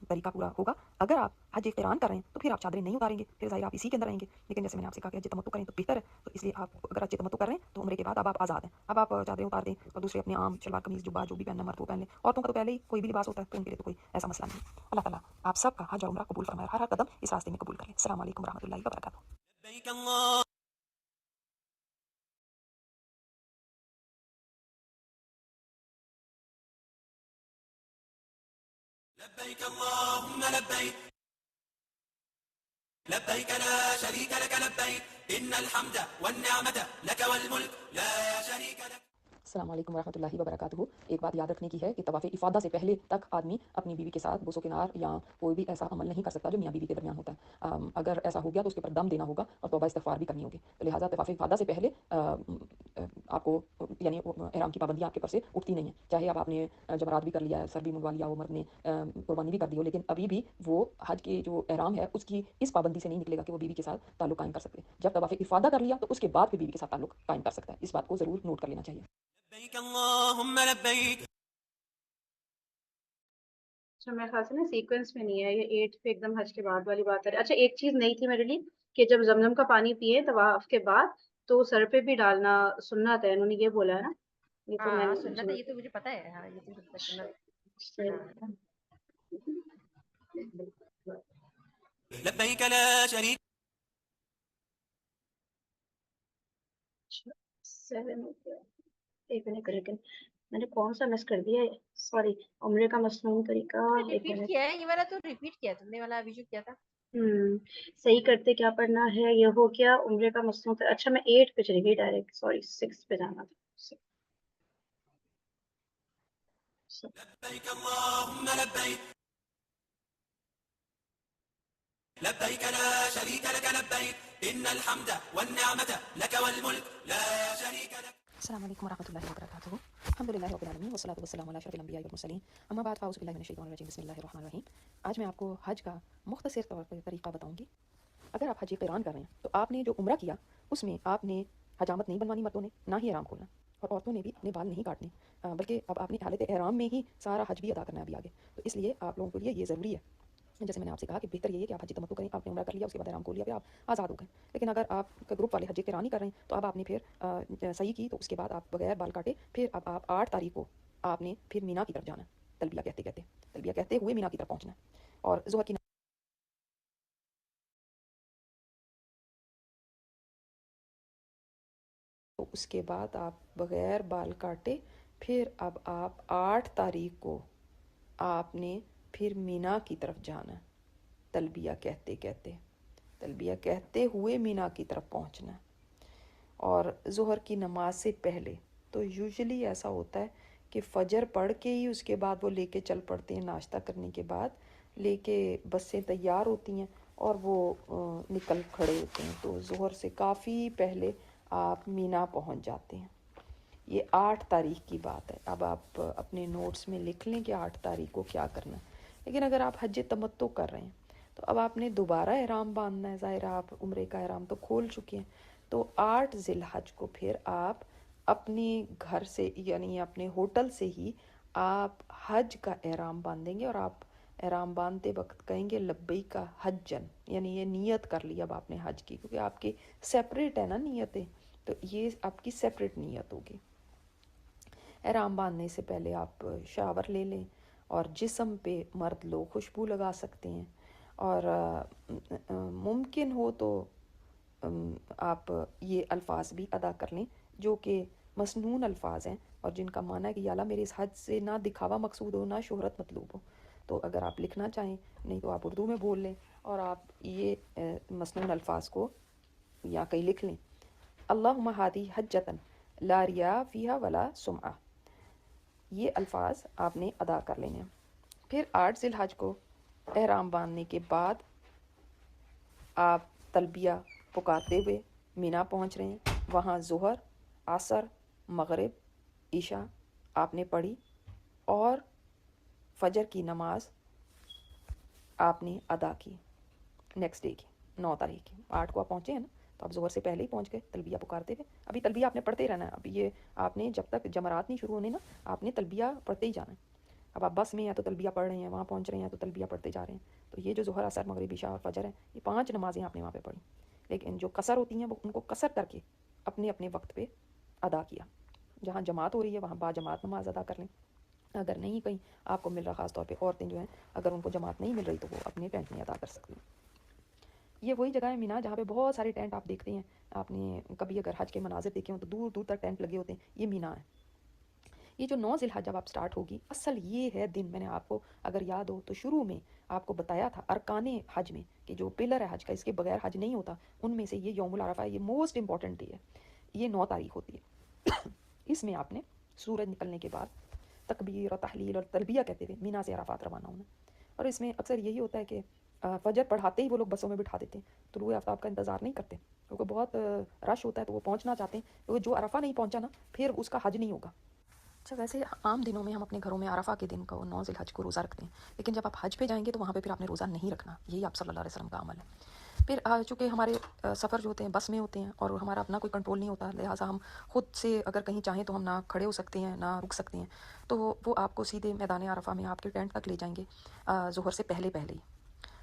طریقہ پورا ہوگا۔ اگر آپ حج قران کر رہے ہیں تو پھر آپ چادریں نہیں اتاریں گے، پھر ظاہر آپ اسی کے اندر رہیں گے، لیکن جیسے میں نے آپ سے کہا کہ حج تمتع کریں تو بہتر ہے، تو اس لیے آپ اگر حج تمتع کر رہے ہیں تو عمرے کے بعد اب آپ آزاد ہیں، اب آپ چادریں اتار دیں اور دوسرے اپنے عام شلوار قمیض جبہ جو بھی پہننا مرد وہ پہن لیں۔ عورتوں کا تو پہلے ہی کوئی بھی لباس ہوتا ہے، تو ان کے لیے تو کوئی ایسا مسئلہ نہیں ہے۔ اللہ تعالیٰ آپ سب کا حج اور عمرہ قبول فرمائے، ہر قدم اس راستے میں قبول کرے۔ السلام علیکم ورحمۃ اللہ وبرکاتہ۔ لبيك الله لبيك اللهم لبيك لبيك لا شريك لك لبيك إن الحمد والنعمة لك والملك لا شريك لك۔ السلام علیکم ورحمۃ اللہ وبرکاتہ۔ ایک بات یاد رکھنے کی ہے کہ طواف افادہ سے پہلے تک آدمی اپنی بیوی کے ساتھ بوس و کنار یا کوئی بھی ایسا عمل نہیں کر سکتا جو میاں بیوی کے درمیان ہوتا ہے۔ اگر ایسا ہو گیا تو اس کے اوپر دم دینا ہوگا اور توبہ استغفار بھی کرنی ہوگی۔ تو لہٰذا طواف افادہ سے پہلے آپ کو یعنی احرام کی پابندیاں آپ کے پر سے اٹھتی نہیں ہیں، چاہے اب آپ نے جمرات بھی کر لیا ہے، سر بھی منڈوا لیا، وہ مرد نے قربانی بھی کر دی ہو، لیکن ابھی بھی وہ حج کی جو احرام ہے اس کی اس پابندی سے نہیں نکلے گا کہ وہ بیوی کے ساتھ تعلق قائم کر سکتے۔ جب طواف افادہ کر لیا تو اس کے بعد پھر بیوی کے ساتھ تعلق قائم کر سکتا ہے۔ اس بات کو ضرور نوٹ کر لینا چاہیے۔ لبيك اللهم لبيك۔ اچھا میرے خیال سے نا سیکوینس میں نہیں ہے یہ، 8 پہ ایک دم حج کے بعد والی بات ہے۔ اچھا ایک چیز نہیں تھی میرے لیے کہ جب زمزم کا پانی پیے طواف کے بعد تو سر پہ بھی ڈالنا سنت ہے، انہوں نے یہ بولا ہے نا، یہ تو میں ہاں سنت ہے، یہ تو مجھے پتا ہے، ہاں یہ تو سنت۔ ہاں لبيك لا شريك 7 ہو گیا، ایک منٹ لیکن میں نے کون سا مس کر دیا ہے، سوری، عمرے کا مصنون طریقہ، ایک ریپیٹ منٹ۔ کیا ہے یہ والا، تو ریپیٹ کیا تم نے والا ابھی جو کیا تھا۔ صحیح کرتے کیا پڑھنا ہے، یہ ہو گیا عمرے کا مصنون۔ اچھا میں 8 پہ چلی گئی ڈائریکٹ، سوری 6 پہ جانا تھا۔ لبيك اللهم لبيك لبيك لا شريك لك لبيك إن الحمد والنعمة لك والملك لا شريك لك۔ السلام علیکم ورحمۃ اللہ وبرکاتہ۔ الحمدللہ رب العالمین والصلاۃ والسلام علی اشرف الانبیاء والمرسلین، اما بعد فاعوذ باللہ من الشیطان الرجیم، بسم اللہ الرحمن الرحیم۔ آج میں آپ کو حج کا مختصر طور پر طریقہ بتاؤں گی۔ اگر آپ حج قران کر رہے ہیں تو آپ نے جو عمرہ کیا اس میں آپ نے حجامت نہیں بنوانی مردوں نے، نہ ہی احرام کھولنا، اور عورتوں نے بھی اپنے بال نہیں کاٹنے، بلکہ اب آپ نے حالت احرام میں ہی سارا حج بھی ادا کرنا ہے ابھی آگے۔ تو اس لیے آپ لوگوں کے لیے یہ ضروری ہے، جیسے میں نے آپ سے کہا کہ بہتر یہ ہے کہ آپ حج تمتع کریں، آپ نے عمرہ کر لیا، اس کے بعد احرام کھول لیا، پھر آپ آزاد ہو گئے۔ لیکن اگر آپ کا گروپ والے حج قران ہی کر رہے ہیں تو اب آپ نے پھر صحیح کی، تو اس کے بعد آپ بغیر بال کاٹے پھر اب آپ 8 تاریخ کو آپ نے پھر مینا کی طرف جانا ہے، تلبیہ کہتے ہوئے مینا کی طرف پہنچنا ہے، اور ظہر کی تو اس کے بعد آپ بغیر بال کاٹے پھر اب آپ 8 تاریخ کو آپ نے پھر مینا کی طرف جانا ہے، تلبیہ کہتے ہوئے مینا کی طرف پہنچنا ہے۔ اور ظہر کی نماز سے پہلے تو یوزلی ایسا ہوتا ہے کہ فجر پڑھ کے ہی اس کے بعد وہ لے کے چل پڑتے ہیں، ناشتہ کرنے کے بعد لے کے بسیں تیار ہوتی ہیں اور وہ نکل کھڑے ہوتے ہیں، تو ظہر سے کافی پہلے آپ مینا پہنچ جاتے ہیں۔ یہ 8 تاریخ کی بات ہے۔ اب آپ اپنے نوٹس میں لکھ لیں کہ 8 تاریخ کو کیا کرنا ہے۔ لیکن اگر آپ حج تمتع کر رہے ہیں تو اب آپ نے دوبارہ احرام باندھنا ہے، ظاہر آپ عمرے کا احرام تو کھول چکے ہیں، تو 8 ذی الحج کو پھر آپ اپنے گھر سے یعنی اپنے ہوٹل سے ہی آپ حج کا احرام باندھیں گے، اور آپ احرام باندھتے وقت کہیں گے لبیک حجن، یعنی یہ نیت کر لی اب آپ نے حج کی، کیونکہ آپ کی سیپریٹ ہے نا نیتیں، تو یہ آپ کی سیپریٹ نیت ہوگی۔ احرام باندھنے سے پہلے آپ شاور لے لیں اور جسم پہ مرد لوگ خوشبو لگا سکتے ہیں، اور ممکن ہو تو آپ یہ الفاظ بھی ادا کر لیں جو کہ مسنون الفاظ ہیں اور جن کا معنی ہے کہ یا اللہ میرے اس حج سے نہ دکھاوا مقصود ہو، نہ شہرت مطلوب ہو۔ تو اگر آپ لکھنا چاہیں، نہیں تو آپ اردو میں بول لیں اور آپ یہ مسنون الفاظ کو یا کہیں لکھ لیں۔ اللہم ہادی حجتن لا ریا فیہا ولا سمعہ، یہ الفاظ آپ نے ادا کر لینے ہیں۔ پھر 8 ذی الحج کو احرام باندھنے کے بعد آپ تلبیہ پکارتے ہوئے مینا پہنچ رہے ہیں۔ وہاں ظہر، عصر، مغرب، عشاء آپ نے پڑھی اور فجر کی نماز آپ نے ادا کی نیکسٹ ڈے کی 9 تاریخ کی۔ 8 کو آپ پہنچے ہیں نا، تو آپ ظہر سے پہلے ہی پہنچ گئے تلبیہ پکارتے ہوئے۔ ابھی تلبیہ آپ نے پڑھتے رہنا ہے، ابھی یہ آپ نے جب تک جمرات نہیں شروع ہونے نا، آپ نے تلبیہ پڑھتے ہی جانا ہے۔ اب آپ بس میں ہیں تو تلبیہ پڑھ رہے ہیں، وہاں پہنچ رہے ہیں تو تلبیہ پڑھتے جا رہے ہیں۔ تو یہ جو ظہر، عصر، مغرب، عشاء اور فجر ہے، یہ 5 نمازیں آپ نے وہاں پہ پڑھی، لیکن جو قصر ہوتی ہیں وہ ان کو قصر کر کے اپنے اپنے وقت پہ ادا کیا۔ جہاں جماعت ہو رہی ہے وہاں با جماعت نماز ادا کر لیں، اگر نہیں کہیں آپ کو مل رہا، خاص طور پہ عورتیں جو ہیں اگر ان کو جماعت نہیں مل رہی تو وہ اپنے ٹینٹ میں ادا کر سکتی ہیں۔ یہ وہی جگہ ہے مینا جہاں پہ بہت سارے ٹینٹ آپ دیکھتے ہیں، آپ نے کبھی اگر حج کے مناظر دیکھے ہوں تو دور دور تک ٹینٹ لگے ہوتے ہیں، یہ مینا ہے۔ یہ جو 9 ذی الحج جب آپ سٹارٹ ہوگی، اصل یہ ہے دن، میں نے آپ کو اگر یاد ہو تو شروع میں آپ کو بتایا تھا ارکان حج میں کہ جو پلر ہے حج کا، اس کے بغیر حج نہیں ہوتا، ان میں سے یہ یوم العرفہ ہے، یہ موسٹ امپورٹنٹ ڈے ہے، یہ 9 تاریخ ہوتی ہے۔ اس میں آپ نے سورج نکلنے کے بعد تکبیر اور تحلیل اور تلبیہ کہتے ہوئے مینا سے عرفات روانہ ہونا۔ اور اس میں اکثر یہی ہوتا ہے کہ فجر پڑھاتے ہی وہ لوگ بسوں میں بٹھا دیتے ہیں، طلوع آفتاب کا انتظار نہیں کرتے، کیونکہ بہت رش ہوتا ہے تو وہ پہنچنا چاہتے ہیں، کیونکہ جو عرفہ نہیں پہنچا نا پھر اس کا حج نہیں ہوگا۔ اچھا، ویسے عام دنوں میں ہم اپنے گھروں میں عرفہ کے دن کو 9 ذی الحج کو روزہ رکھتے ہیں، لیکن جب آپ حج پہ جائیں گے تو وہاں پہ پھر آپ نے روزہ نہیں رکھنا، یہی آپ صلی اللہ علیہ وسلم کا عمل ہے۔ پھر چونکہ ہمارے سفر جو ہوتے ہیں بس میں ہوتے ہیں اور ہمارا اپنا کوئی کنٹرول نہیں ہوتا، لہٰذا ہم خود سے اگر کہیں چاہیں تو ہم نہ کھڑے ہو سکتے ہیں نہ رک سکتے ہیں، تو وہ آپ کو سیدھے میدان عرفہ میں آپ کے ٹینٹ تک لے جائیں گے ظہر سے پہلے ہی۔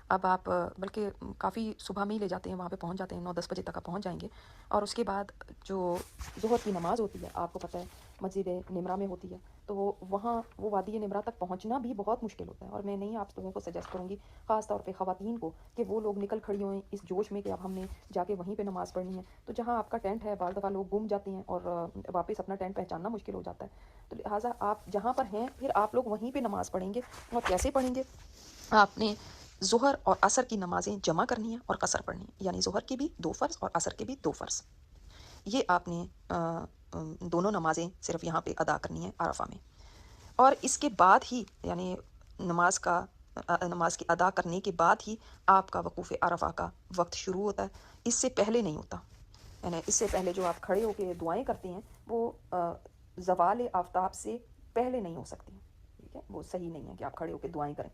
اب آپ بلکہ کافی صبح میں ہی لے جاتے ہیں، وہاں پہ پہنچ جاتے ہیں، 9-10 بجے تک آپ پہنچ جائیں گے، اور اس کے بعد جو ظہر کی نماز ہوتی ہے آپ کو پتہ ہے مسجد نمرہ میں ہوتی ہے، تو وہاں وہ وادی نمرہ تک پہنچنا بھی بہت مشکل ہوتا ہے، اور میں نہیں آپ لوگوں کو سجیسٹ کروں گی، خاص طور پہ خواتین کو، کہ وہ لوگ نکل کھڑی ہوئیں اس جوش میں کہ اب ہم نے جا کے وہیں پہ نماز پڑھنی ہے، تو جہاں آپ کا ٹینٹ ہے بعض دفعہ لوگ گم جاتے ہیں اور واپس اپنا ٹینٹ پہچاننا مشکل ہو جاتا ہے، تو لہٰذا آپ جہاں پر ہیں پھر آپ لوگ وہیں پہ نماز پڑھیں گے۔ اور کیسے پڑھیں گے؟ آپ نے ظہر اور عصر کی نمازیں جمع کرنی ہیں اور قصر پڑھنی ہے، یعنی ظہر کی بھی 2 فرض اور عصر کے بھی 2 فرض، یہ آپ نے دونوں نمازیں صرف یہاں پہ ادا کرنی ہیں عرفہ میں۔ اور اس کے بعد ہی یعنی نماز کی ادا کرنے کے بعد ہی آپ کا وقوف عرفہ کا وقت شروع ہوتا ہے، اس سے پہلے نہیں ہوتا، یعنی اس سے پہلے جو آپ کھڑے ہو کے دعائیں کرتے ہیں وہ زوال آفتاب سے پہلے نہیں ہو سکتی، ٹھیک ہے، وہ صحیح نہیں ہے کہ آپ کھڑے ہو کے دعائیں کریں،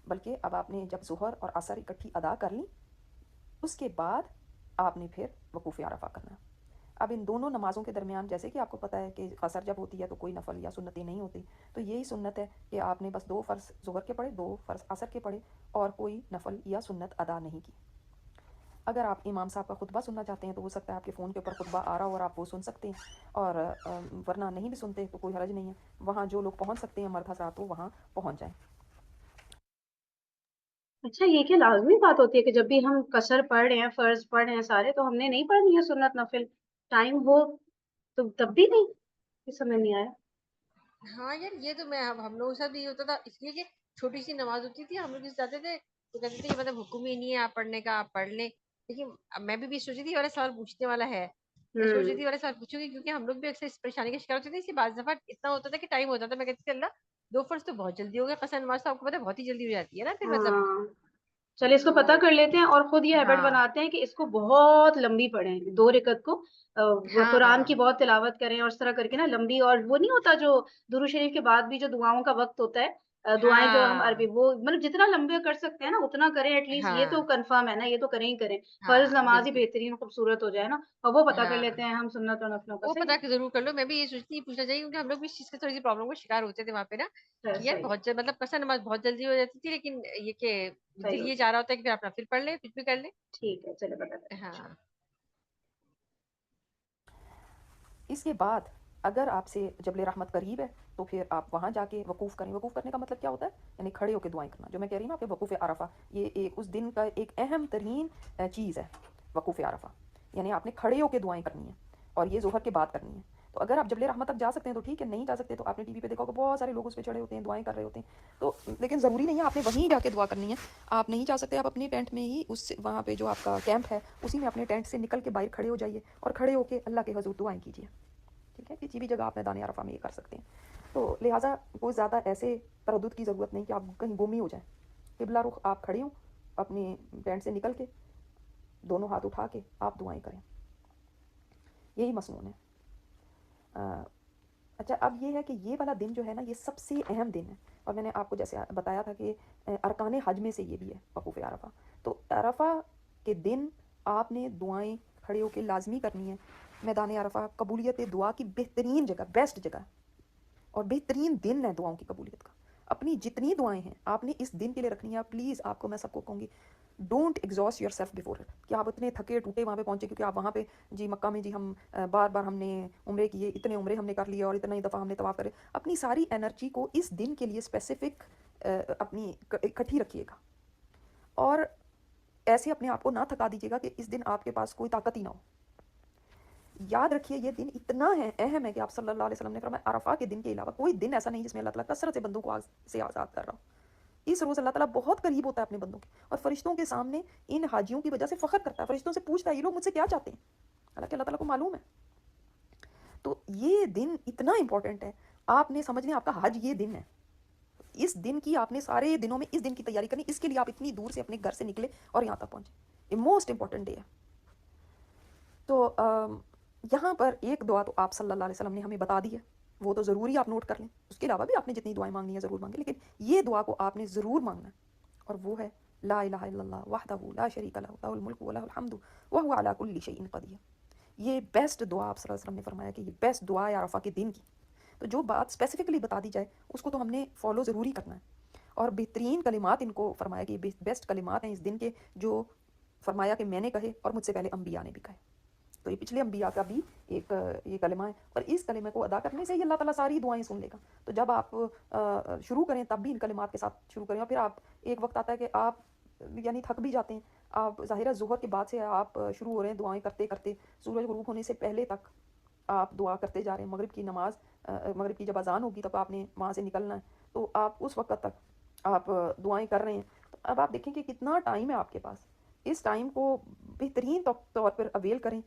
بلکہ اب آپ نے جب ظہر اور عصر اکٹھی ادا کر لی اس کے بعد آپ نے پھر وقوف عرفہ کرنا ہے۔ اب ان دونوں نمازوں کے درمیان جیسے کہ آپ کو پتہ ہے کہ قصر جب ہوتی ہے تو کوئی نفل یا سنتیں نہیں ہوتی، تو یہی سنت ہے کہ آپ نے بس 2 فرض ظہر کے پڑھے، 2 فرض عصر کے پڑھے اور کوئی نفل یا سنت ادا نہیں کی۔ اگر آپ امام صاحب کا خطبہ سننا چاہتے ہیں تو ہو سکتا ہے آپ کے فون کے اوپر خطبہ آ رہا ہو اور آپ وہ سن سکتے ہیں، اور ورنہ نہیں بھی سنتے تو کوئی حرج نہیں ہے، وہاں جو لوگ پہنچ سکتے ہیں مرد حضرات وہ وہاں پہنچ جائیں۔ اچھا، یہ کیا لازمی بات ہوتی ہے کہ جب بھی ہم قصر پڑھ رہے ہیں، فرض پڑھ رہے ہیں سارے، تو ہم نے نہیں پڑھنی ہے سنت نفل؟ ٹائم ہو تو تب بھی نہیں؟ یہ سمجھ نہیں آیا۔ ہاں یار، یہ تو میں ہم لوگوں کے ساتھ بھی ہوتا تھا، اس لیے کہ چھوٹی سی نماز ہوتی تھی، ہم لوگ جس جاتے تھے تو کہتے تھے یہ مطلب حکم ہی نہیں ہے آپ پڑھنے کا، آپ پڑھ لیں، لیکن اب میں بھی سوچی تھی والا سوال پوچھنے والا ہے، میں سوچ رہی تھی والا سوال پوچھوں گی، کیونکہ ہم لوگ بھی اکثر اس پریشانی کا شکار ہوتے تھے، اس لیے بعض دفعہ اتنا ہوتا تھا کہ ٹائم ہوتا تھا، میں کہتی تھی اللہ 2 فرض تو بہت جلدی ہو گیا، قسم نماز تو آپ کو پتہ ہے بہت ہی جلدی ہو جاتی ہے نا پھر مطلب، ہاں، چلے اس کو تو پتہ کر لیتے ہیں اور خود یہ ہیبٹ ہاں بناتے ہیں کہ اس کو بہت لمبی پڑھیں، 2 رکعت کو ہاں قرآن ہاں کی بہت تلاوت کریں اور اس طرح کر کے نا لمبی، اور وہ نہیں ہوتا جو درود شریف کے بعد بھی جو دعاؤں کا وقت ہوتا ہے، دعائیں جو ہم ہاں عربی وہ مطلب جتنا لمبے کر سکتے ہیں نا اتنا کریں، ایٹ لیسٹ یہ ہاں تو کنفرم ہے نا، یہ تو کریں ہی کریں، فرض ہاں نماز ہی بالکل، بہترین خوبصورت ہو جائے نا، اور وہ پتہ کر ہاں لیتے ہیں ہم سنت اور نفلوں کا، وہ صحیح پتا کہ ضرور کر لو، میں بھی یہ سوچتی پوچھنا چاہیے، کیونکہ ہم لوگ بھی اس چیز کے تھوڑی سی پرابلم کا شکار ہوتے تھے وہاں پہ نا، ہے، کہ یار صحیح بہت مطلب قسم نماز بہت جلدی ہو جاتی تھی، لیکن یہ کہ صحیح دل ہو یہ جائے، چاہ رہا ہوتا ہے کہ پھر اپنا پھر پڑھ لیں، کچھ بھی کر لیں۔ ٹھیک ہے، چلے پتہ کریں۔ ہاں اس کے بعد اگر آپ سے جبل رحمت قریب ہے تو پھر آپ وہاں جا کے وقوف کریں. وقوف کرنے کا مطلب کیا ہوتا ہے؟ یعنی کھڑے ہو کے دعائیں کرنا. جو میں کہہ رہی ہوں نا آپ کے وقوف عرفہ, یہ ایک اس دن کا ایک اہم ترین چیز ہے وقوف عرفہ. یعنی آپ نے کھڑے ہو کے دعائیں کرنی ہیں, اور یہ ظہر کے بعد کرنی ہے. تو اگر آپ جبل رحمت تک جا سکتے ہیں تو ٹھیک ہے, نہیں جا سکتے تو آپ نے ٹی وی پہ دیکھا ہوگا بہت سارے لوگ اس پہ چڑھے ہوتے ہیں, دعائیں کر رہے ہوتے ہیں. تو لیکن ضروری نہیں ہے آپ نے وہیں جا کے دعا کرنی ہے. آپ نہیں جا سکتے, آپ اپنے ٹینٹ میں ہی اس وہاں پہ جو آپ کا کیمپ ہے اسی میں اپنے ٹینٹ سے نکل کے باہر کھڑے ہو جائیے اور کھڑے ہو کے اللہ کے حضور دعائیں کیجیے. ٹھیک ہے, کسی بھی جگہ آپ میدان عرفہ میں یہ کر سکتے ہیں. تو لہٰذا کوئی زیادہ ایسے تردد کی ضرورت نہیں کہ آپ کہیں گم ہی ہو جائیں. قبلہ رخ آپ کھڑے ہوں, اپنے ٹینٹ سے نکل کے دونوں ہاتھ اٹھا کے آپ دعائیں کریں. یہی مسنون ہے. اچھا, اب یہ ہے کہ یہ والا دن جو ہے نا یہ سب سے اہم دن ہے, اور میں نے آپ کو جیسے بتایا تھا کہ ارکان حج میں سے یہ بھی ہے وقوف عرفہ. تو عرفہ کے دن آپ نے دعائیں کھڑے ہو کے لازمی کرنی ہے. میدان عرفہ قبولیت دعا کی بہترین جگہ, بیسٹ جگہ, اور بہترین دن ہے دعاؤں کی قبولیت کا. اپنی جتنی دعائیں ہیں آپ نے اس دن کے لیے رکھنی ہے. پلیز آپ کو میں سب کو کہوں گی, don't exhaust your self before it, کہ آپ اتنے تھکے ٹوٹے وہاں پہ پہنچے کیونکہ آپ وہاں پہ جی مکہ میں جی ہم بار بار ہم نے عمرے کیے, اتنے عمرے ہم نے کر لیے اور اتنا ہی دفعہ ہم نے طواف کرے. اپنی ساری انرجی کو اس دن کے لیے اسپیسیفک اپنی اکٹھی رکھیے گا, اور ایسے اپنے آپ کو نہ تھکا دیجیے گا کہ اس دن آپ کے پاس کوئی طاقت ہی نہ ہو. یاد رکھیے یہ دن اتنا ہے, اہم ہے کہ آپ صلی اللہ علیہ وسلم نے فرمایا عرفہ کے دن کے علاوہ کوئی دن ایسا نہیں جس میں اللہ تعالیٰ کثرت سے بندوں کو آگ سے آزاد کر رہا ہو. اس روز اللہ تعالیٰ بہت قریب ہوتا ہے اپنے بندوں کے, اور فرشتوں کے سامنے ان حاجیوں کی وجہ سے فخر کرتا ہے. فرشتوں سے پوچھتا ہے یہ لوگ مجھ سے کیا چاہتے ہیں, حالانکہ اللہ تعالیٰ کو معلوم ہے. تو یہ دن اتنا امپورٹنٹ ہے, آپ نے سمجھ لیں آپ کا حج یہ دن ہے. اس دن کی آپ نے سارے دنوں میں اس دن کی تیاری کرنی, اس کے لیے آپ اتنی دور سے اپنے گھر سے نکلے اور یہاں تک پہنچے. یہ موسٹ امپورٹنٹ ڈے ہے. تو یہاں پر ایک دعا تو آپ صلی اللہ علیہ وسلم نے ہمیں بتا دی ہے, وہ تو ضروری آپ نوٹ کر لیں. اس کے علاوہ بھی آپ نے جتنی دعائیں مانگنی ہے ضرور مانگیں, لیکن یہ دعا کو آپ نے ضرور مانگنا ہے, اور وہ ہے لا الہ الا اللہ وحدہ لا شریک لہ لہ الملک ولہ الحمد وہو علی کل شیء قدیر. یہ بیسٹ دعا آپ صلی اللہ علیہ وسلم نے فرمایا کہ یہ بیسٹ دعا ہے عرفہ کے دن کی. تو جو بات اسپیسیفکلی بتا دی جائے اس کو تو ہم نے فالو ضروری کرنا ہے, اور بہترین کلمات ان کو فرمایا کہ یہ بیسٹ کلمات ہیں اس دن کے, جو فرمایا کہ میں نے کہے اور مجھ سے پہلے انبیاء نے بھی کہے. تو یہ پچھلے انبیاء کا بھی ایک یہ کلمہ ہے, اور اس کلمے کو ادا کرنے سے ہی اللہ تعالیٰ ساری دعائیں سن لے گا. تو جب آپ شروع کریں تب بھی ان کلمات کے ساتھ شروع کریں, اور پھر آپ ایک وقت آتا ہے کہ آپ یعنی تھک بھی جاتے ہیں. آپ ظاہرہ ظہر کے بعد سے آپ شروع ہو رہے ہیں دعائیں کرتے کرتے, سورج غروب ہونے سے پہلے تک آپ دعا کرتے جا رہے ہیں. مغرب کی نماز, مغرب کی جب اذان ہوگی تب آپ نے وہاں سے نکلنا ہے, تو آپ اس وقت تک آپ دعائیں کر رہے ہیں. تو اب آپ دیکھیں کہ کتنا ٹائم ہے آپ کے پاس. اس ٹائم کو بہترین طور پر اویل کریں,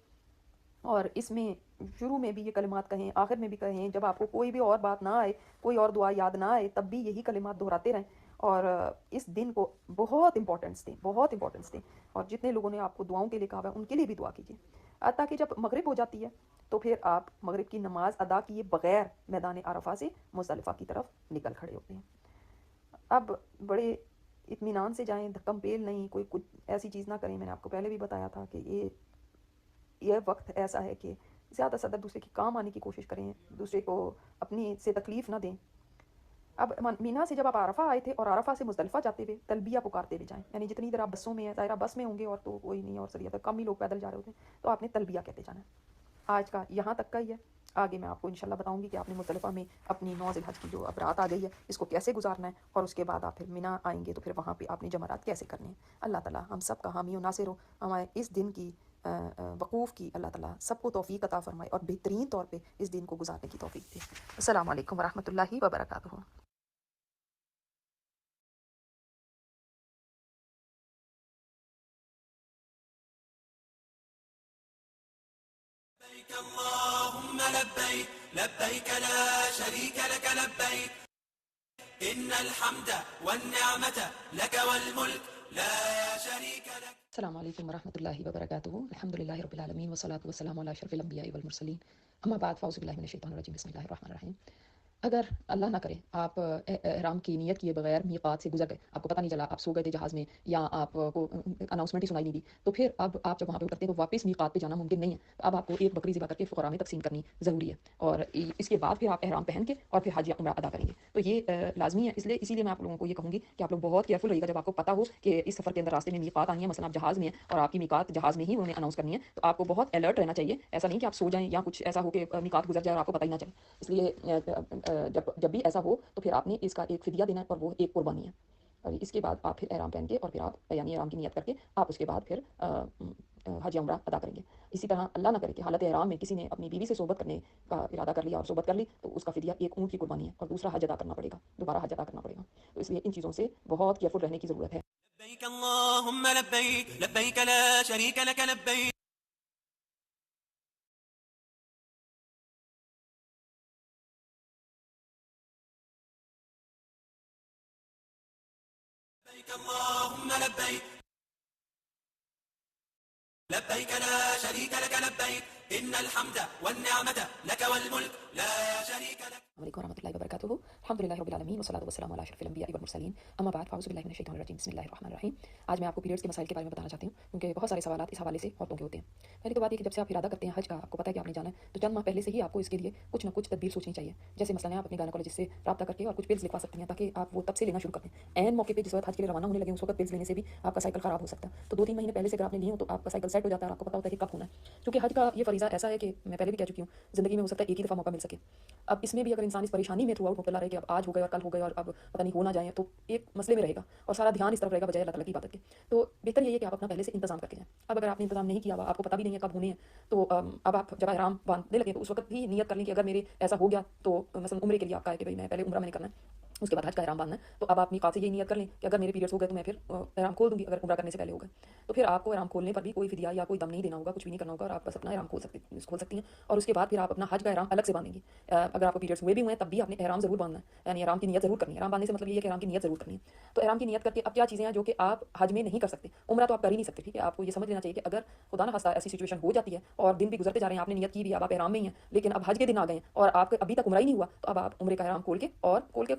اور اس میں شروع میں بھی یہ کلمات کہیں, آخر میں بھی کہیں, جب آپ کو کوئی بھی اور بات نہ آئے, کوئی اور دعا یاد نہ آئے, تب بھی یہی کلمات دہراتے رہیں. اور اس دن کو بہت امپورٹنس دیں, بہت امپورٹنس دیں, اور جتنے لوگوں نے آپ کو دعاؤں کے لیے کہا ہے ان کے لیے بھی دعا کیجیے, تاکہ جب مغرب ہو جاتی ہے تو پھر آپ مغرب کی نماز ادا کیے بغیر میدان عرفہ سے مزدلفہ کی طرف نکل کھڑے ہوتے ہیں. اب بڑے اطمینان سے جائیں, دھکم پیل نہیں, کوئی کچھ ایسی چیز نہ کریں. میں نے آپ کو پہلے بھی بتایا تھا کہ یہ وقت ایسا ہے کہ زیادہ سے زیادہ دوسرے کے کام آنے کی کوشش کریں, دوسرے کو اپنی سے تکلیف نہ دیں. اب مینا سے جب آپ عرفہ آئے تھے اور عرفہ سے مزدلفہ جاتے ہوئے تلبیہ پکارتے ہوئے جائیں, یعنی جتنی دیر آپ بسوں میں ہیں, ظاہرہ بس میں ہوں گے اور تو کوئی نہیں, اور سریعت کم ہی لوگ پیدل جا رہے ہوتے ہیں, تو آپ نے تلبیہ کہتے جانا ہے. آج کا یہاں تک کا ہی ہے. آگے میں آپ کو انشاءاللہ بتاؤں گی کہ آپ نے مزدلفہ میں اپنی 9 ذی الحج کی جو اب رات آ گئی ہے اس کو کیسے گزارنا ہے, اور اس کے بعد آپ پھر مینا آئیں گے تو پھر وہاں پہ آپ نے جمرات کیسے کرنے ہیں. اللہ تعالیٰ ہم سب کا حامی و ناصر ہو, ہمارے اس دن کی وقوف کی اللہ تعالیٰ سب کو توفیق عطا فرمائے, اور بہترین طور پہ اس دن کو گزارنے کی توفیق دے. السلام علیکم ورحمۃ اللہ وبرکاتہ. لبيك اللهم لبيك لبيك لا شريك لك لبيك إن الحمد والنعمة لك والملك لا شريك لك. السلام علیکم ورحمۃ اللہ وبرکاتہ. الحمد للہ رب العالمین والصلاۃ والسلام علی اشرف الانبیاء والمرسلین, اما بعد فاعوذ باللہ من الشیطان الرجیم, بسم اللہ الرحمن الرحیم. اگر اللہ نہ کرے آپ احرام کی نیت کیے بغیر میقات سے گزر گئے, آپ کو پتہ نہیں چلا, آپ سو گئے تھے جہاز میں, یا آپ کو اناؤنسمنٹ ہی سنائی نہیں دی, تو پھر اب آپ جب وہاں پہ اترتے ہیں تو واپس میقات پہ جانا ممکن نہیں ہے. تو اب آپ کو ایک بکری ذبح کر کے فقراء میں تقسیم کرنی ضروری ہے, اور اس کے بعد پھر آپ احرام پہن کے اور پھر حج یا عمرہ ادا کریں گے. تو یہ لازمی ہے. اسی لیے میں آپ لوگوں کو یہ کہوں گی کہ آپ لوگ بہت کیئرفل رہیے گا. جب آپ کو پتہ ہو کہ اس سفر کے اندر راستے میں میقات آنی ہے, مثلا آپ جہاز میں ہیں اور آپ کی میقات جہاز میں ہی انہوں نے اناؤنس کرنی ہے, تو آپ کو بہت الرٹ رہنا چاہیے. ایسا نہیں کہ آپ سو جائیں یا کچھ ایسا ہو کہ میقات گزر جائے اور آپ کو پتہ ہی نہ چلے. اس لیے جب بھی ایسا ہو تو پھر آپ نے اس کا ایک فدیہ دینا ہے اور وہ ایک قربانی ہے. اور اس کے بعد آپ پھر احرام پہن کے اور پھر آپ یعنی احرام کی نیت کر کے آپ اس کے بعد پھر حج یا عمرہ ادا کریں گے. اسی طرح اللہ نہ کرے کہ حالت احرام میں کسی نے اپنی بیوی سے صحبت کرنے کا ارادہ کر لیا اور صحبت کر لی تو اس کا فدیہ ایک اونٹ کی قربانی ہے اور دوسرا حج ادا کرنا پڑے گا, دوبارہ حج ادا کرنا پڑے گا. تو اس لیے ان چیزوں سے بہت کیئرفل رہنے کی ضرورت ہے. لبيك اللهم لبيك لبيك لا شريك لك لبيك لبيك اللهم لبيك لبيك لا شريك لك لبيك إن الحمد والنعمة لك والملك لا شريك لك. علیکم ورحمۃ اللہ وبرکاتہ. الحمدللہ رب العالمین والصلاۃ والسلام علی اشرف الانبیاء والمرسلین. اما بعد فاعوذ باللہ من الشیطان الرجیم. بسم اللہ الرحمن الرحیم. آج میں آپ کو پیریڈس کے مسائل کے بارے میں بتانا چاہتی ہوں کیونکہ بہت سارے سوالات اس حوالے سے عورتوں کے ہوتے ہیں. پہلی تو بات یہ کہ جب سے آپ ارادہ کرتے ہیں حج کا, آپ کو پتہ ہے کہ آپ نے جانا ہے, تو چند ماہ پہلے سے ہی آپ کو اس کے لیے کچھ نہ کچھ تدبیر سوچنی چاہیے. جیسے مثلاً آپ اپنے گائنیکولوجسٹ سے رابطہ کر کے اور کچھ پلز لکھوا سکتی ہیں تاکہ آپ وہ تب سے لینا شروع کر دیں. عین موقع پہ جس وقت حج کے لیے روانہ ہونے لگے اس وقت پلز لینے سے بھی آپ کا سائیکل خراب ہو سکتا ہے. تو 2-3 مہینے پہلے سے اگر آپ نے لی ہو تو آپ کا سائیکل سیٹ ہو جاتا ہے اور آپ کو پتہ ہوتا ہے کہ کب ہونا ہے. کیونکہ حج کا یہ فریضہ ایسا ہے کہ میں پہلے بھی کہہ چکی ہوں, زندگی میں ہو سکتا ہے ایک ہی دفعہ موقع مل سکے. اب اس میں بھی اگر انسان اس پریشانی میں تھرو آؤٹ مبتلا رہے کہ اب آج ہو گئے اور کل ہو گئے اور اب پتہ نہیں ہو نہ جائیں تو ایک مسئلے میں رہے گا اور سارا دھیان اس طرف رہے گا بجائے اللہ تعالیٰ کی عبادت کے. تو بہتر یہ ہے کہ آپ اپنا پہلے سے انتظام کر کے جائیں. اب اگر آپ نے انتظام نہیں کیا ہوا, آپ کو پتہ بھی نہیں ہے کب ہونے ہیں, تو اب آپ جب احرام باندھنے لگے تو اس وقت بھی نیت کر لیں کہ اگر میرے ایسا ہو گیا تو مثلا عمرے کے لیے آپ کا ہے کہ بھائی میں پہلے عمرہ میں نے کرنا ہے, اس کے بعد حج کا احرام باندھنا ہے, تو اب آپ میقات سے یہی نیت کر لیں کہ اگر میرے پیریڈس ہو گئے تو میں پھر احرام کھول دوں گی اگر عمرہ کرنے سے پہلے ہو گئے. تو پھر آپ کو احرام کھولنے پر بھی کوئی فدیہ یا کوئی دم نہیں دینا ہوگا, کچھ بھی نہیں کرنا ہوگا, اور آپ بس اپنا احرام کھول سکتی ہیں. اور اس کے بعد پھر آپ اپنا حج کا احرام الگ سے باندھیں گی. اگر آپ کو پیریڈس ہوئے بھی ہوئے ہیں تب بھی آپ نے احرام ضرور باندھنا ہے, یعنی احرام کی نیت ضرور کرنی ہے. احرام باندھنے سے مطلب یہ ہے کہ احرام کی نیت ضرور کرنی ہے. تو احرام کی نیت کر کے اب کیا چیزیں ہیں جو کہ آپ حج میں نہیں کر سکتے, عمرہ تو آپ کر ہی نہیں سکتے, ٹھیک ہے. آپ کو یہ سمجھ لینا چاہیے کہ اگر خدا نخواستہ ایسی سچویشن ہو جاتی ہے اور دن بھی گزرتے جا رہے ہیں, آپ نے نیت کی بھی, اب آپ احرام میں ہی ہیں, لیکن اب حج کے دن آ گئے ہیں اور آپ ابھی تک عمرہ ہی نہیں ہوا, تو اب آپ عمرے کا احرام کھول کے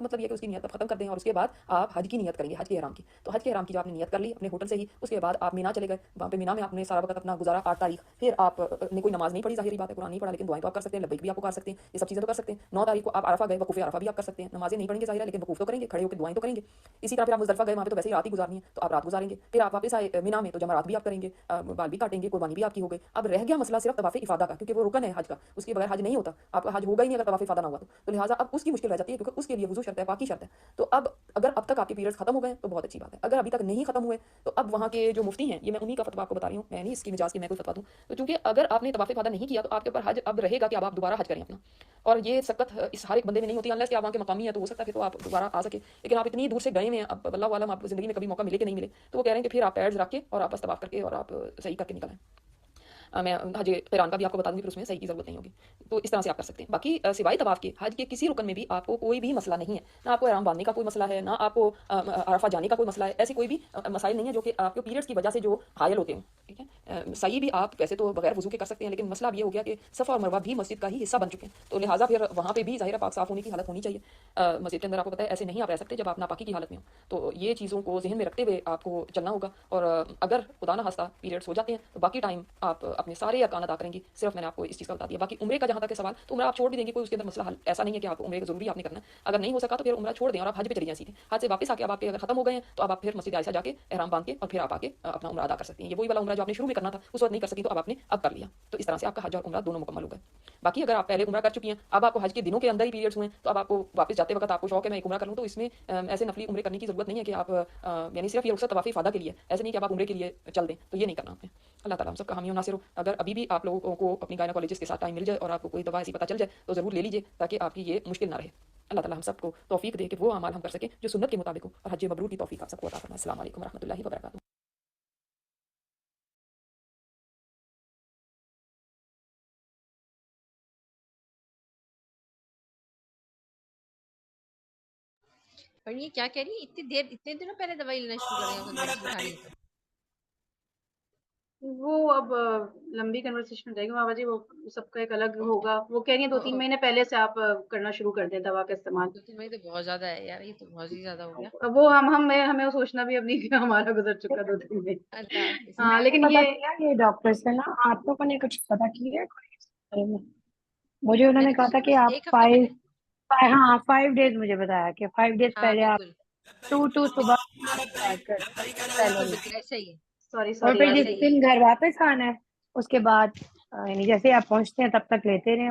مطلب یہ کہ اس کی نیت ختم کر دیں اور اس کے بعد آپ حج کی نیت کریں گے, حج کے احرام کی. تو حج کے احرام کی جو آپ نے نیت کر لی اپنے ہوٹل سے ہی, اس کے بعد آپ مینا چلے گئے, وہاں پہ مینا میں آپ نے سارا وقت اپنا گزارا 8 تاریخ. پھر آپ نے کوئی نماز نہیں پڑھی, ظاہری بات ہے قرآن نہیں پڑھا, لیکن دعائیں تو آپ کر سکتے ہیں, لبیک بھی آپ کو کر سکتے ہیں, یہ سب چیزیں تو کر سکتے ہیں. 9 تاریخ کو آپ عرفہ گئے, وقوف عرفہ بھی آپ کر سکتے ہیں. نمازیں نہیں پڑھیں گے ظاہر ہے, لیکن وقوف تو کریں گے, کھڑے ہو کے دعائیں تو کریں گے. اسی طرح پھر آپ مزدلفہ گئے, وہاں پہ تو ویسے ہی رات ہی گزارنی ہے تو آپ رات گزاریں گے. پھر آپ واپس آئے مینا میں تو جمرات بھی آپ کریں گے, بال بھی کاٹیں گے, قربانی بھی آپ کی ہو گئی. اب رہ گیا مسئلہ صرف طواف افاضہ کا, کیونکہ وہ رکن ہے حج کا, اس کے بغیر حج نہیں ہوتا. آپ کا حج ہوگا ہی نہیں اگر طواف افاضہ نہ ہوا تو لہٰذا اب اس کی مشکل رہ جاتی ہے, کیونکہ اس کے لیے وضو شرط ہے, پاکی شرط ہے. تو اب اگر اب تک آپ کے پیریڈس ختم ہو گئے تو بہت اچھی بات ہے. اگر ابھی تک نہیں ختم ہوئے تو اب وہاں کے جو مفتی ہیں, یہ میں انہیں کا فتویٰ آپ کو بتا رہی ہوں, میں نہیں اس کی مجاز کی میں کوئی فتویٰ دوں. تو چونکہ اگر آپ نے طواف افاضہ نہیں کیا تو آپ کے اوپر حج اب رہے گا کہ اب آپ دوبارہ حج کریں اپنا, اور یہ سخت اس ہر ایک بندے میں نہیں ہوتی, انلیس کہ آپ وہاں کے مقامی ہیں تو ہو سکتا ہے کہ تو آپ دوبارہ آ سکے. لیکن آپ اتنی دور سے گئے ہیں, اب اللہ عالم آپ کو زندگی میں کبھی موقع ملے کہ نہیں ملے, تو وہ کہہ رہے ہیں کہ پھر آپ پیڈز رکھ کے اور آپ بس طواف کر کے اور آپ صحیح کر کے نکلیں. میں حج قران کا بھی آپ کو بتا دوں گی, پھر اس میں صحیح کی ضرورت نہیں ہوگی. تو اس طرح سے آپ کر سکتے ہیں. باقی سوائے طواف کے حج کے کسی رکن میں بھی آپ کو کوئی بھی مسئلہ نہیں ہے, نہ آپ کو احرام باندھنے کا کوئی مسئلہ ہے, نہ آپ کو عرفہ جانے کا کوئی مسئلہ ہے. ایسی کوئی بھی مسائل نہیں ہے جو کہ آپ کے پیریڈس کی وجہ سے جو حائل ہوتے ہیں, ٹھیک ہے. سعی بھی آپ ویسے تو بغیر وضو کے کر سکتے ہیں, لیکن مسئلہ اب یہ ہو گیا کہ صفا اور مروہ بھی مسجد کا ہی حصہ بن چکے ہیں, تو لہٰذا پھر وہاں پہ بھی ظاہر پاک صاف ہونے کی حالت ہونی چاہیے. مسجد کے اندر آپ کو پتہ ہے ایسے نہیں آپ رہ سکتے جب آپ ناپاکی کی حالت میں ہوں. تو یہ چیزوں کو ذہن میں رکھتے ہوئے آپ کو چلنا ہوگا. اور اگر خدا نہ خواستہ پیریڈس ہو جاتے ہیں تو باقی ٹائم آپ اپنے سارے ارکان ادا کریں گی. صرف میں نے آپ کو اس چیز کا بتا دیا. باقی عمرے کا جہاں تک ہے سوال, تو عمرہ آپ چھوڑ بھی دیں گے, کوئی اس کے اندر مسئلہ حل ایسا نہیں ہے کہ آپ عمرے کا ضروری آپ نے کرنا ہے. اگر نہیں ہو سکا تو پھر عمرہ چھوڑ دیں اور آپ حج پہ چلی جائیں سیدھے. حج سے واپس آ کے اب آپ کے اگر ختم ہو گئے ہیں تو اب آپ پھر مسجد عائشہ جا کے احرام باندھ کے اور پھر آپ آ کے اپنا عمرہ ادا کر سکتی ہیں. یہ وہی والا عمرہ جو آپ نے شروع میں کرنا تھا اس وقت نہیں کر سکی, تو اب آپ نے اب کر لیا. تو اس طرح سے آپ کا حج اور عمرہ دونوں مکمل ہو گئے. باقی اگر آپ پہلے عمرہ کر چکی ہیں, اب آپ کو حج کے دنوں کے اندر ہی پیریڈس ہوئے, تو اب آپ کو واپس جاتے وقت آپ کو شوق ہے میں ایک عمرہ کر لوں, تو اس میں ایسے نفلی عمرے کرنے کی ضرورت نہیں ہے کہ آپ یعنی صرف یہ رخصت طواف افاضہ کے لیے, ایسے نہیں کہ آپ عمرے کے لیے چل دیں, تو یہ نہیں کرنا آپ نے. اللہ تعالیٰ ہم سب کا حامی و ناصر ہو. اگر ابھی بھی آپ لوگوں کو اپنی گائنیکولوجسٹ کے ساتھ ٹائم مل جائے اور آپ کو کوئی دوا ایسی پتہ چل جائے تو ضرور لے لیجیے, تاکہ آپ کی یہ مشکل نہ رہے. اللہ تعالیٰ ہم سب کو توفیق دے کہ وہ اعمال ہم کر سکیں جو سنت کے مطابق ہو, اور حج مبرور کی توفیق آپ سب کو عطا فرمائے. السلام علیکم ورحمۃ اللہ وبرکاتہ. پر یہ کیا کہہ رہی ہے, اتنے دنوں پہلے دوائی لینا شروع کریں اگر میڈیسن کھانی ہے تو. وہ اب لمبی کنورسیشن ہو جائے گی بابا جی, وہ سب کا ایک الگ ہوگا. وہ کہہ رہی ہیں 2-3 مہینے پہلے سے آپ کرنا شروع کر دیں دوا کا استعمال. 2-3 مہینے تو بہت زیادہ ہے یار, یہ تو بہت ہی زیادہ ہو گیا. اب وہ ہمیں وہ سوچنا بھی اب نہیں کہ ہمارا گزر چکا 2-3 مہینے. اللہ حافظ. ہاں لیکن پتا یہ کیا یہ ڈاکٹر سے نا, آپ لوگوں نے کچھ پتا کیا ہے کوئی اس بارے میں؟ مجھے انہوں میں نے نے کہا تو تھا کہ بس آپ ایک ہفتہ پہلے, 5 ڈیز مجھے بتایا کہ 5 ڈیز ہاں پہلے آپ بالکل 2 صبح اسٹارٹ کر بالکل پہلے, بالکل ایسا ہی ہے, سوری اور سوری پھر یار جس ایسا ہی ہے. دن گھر واپس آنا ہے اس کے بعد یعنی جیسے آپ پہنچتے ہیں تب تک لیتے رہے,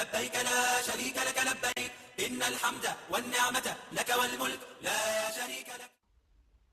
لبيك لا شريك لك لبيك إن الحمد والنعمة لك والملك لا شريك لك.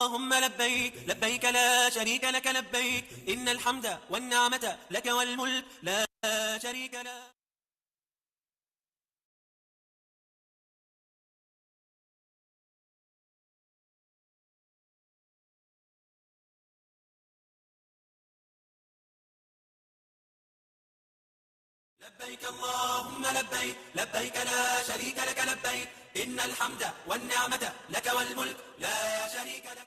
اللهم لبيك لبيك لا شريك لك لبيك إن الحمد والنعمة لك والملك لا شريك لك. لبيك اللهم لبيك لبيك لا شريك لك لبيك إن الحمد والنعمة لك والملك لا شريك لك.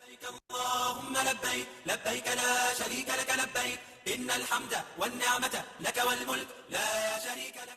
لبيك اللهم لبيك لبيك لا شريك لك لبيك إن الحمد والنعمة لك والملك لا شريك لك.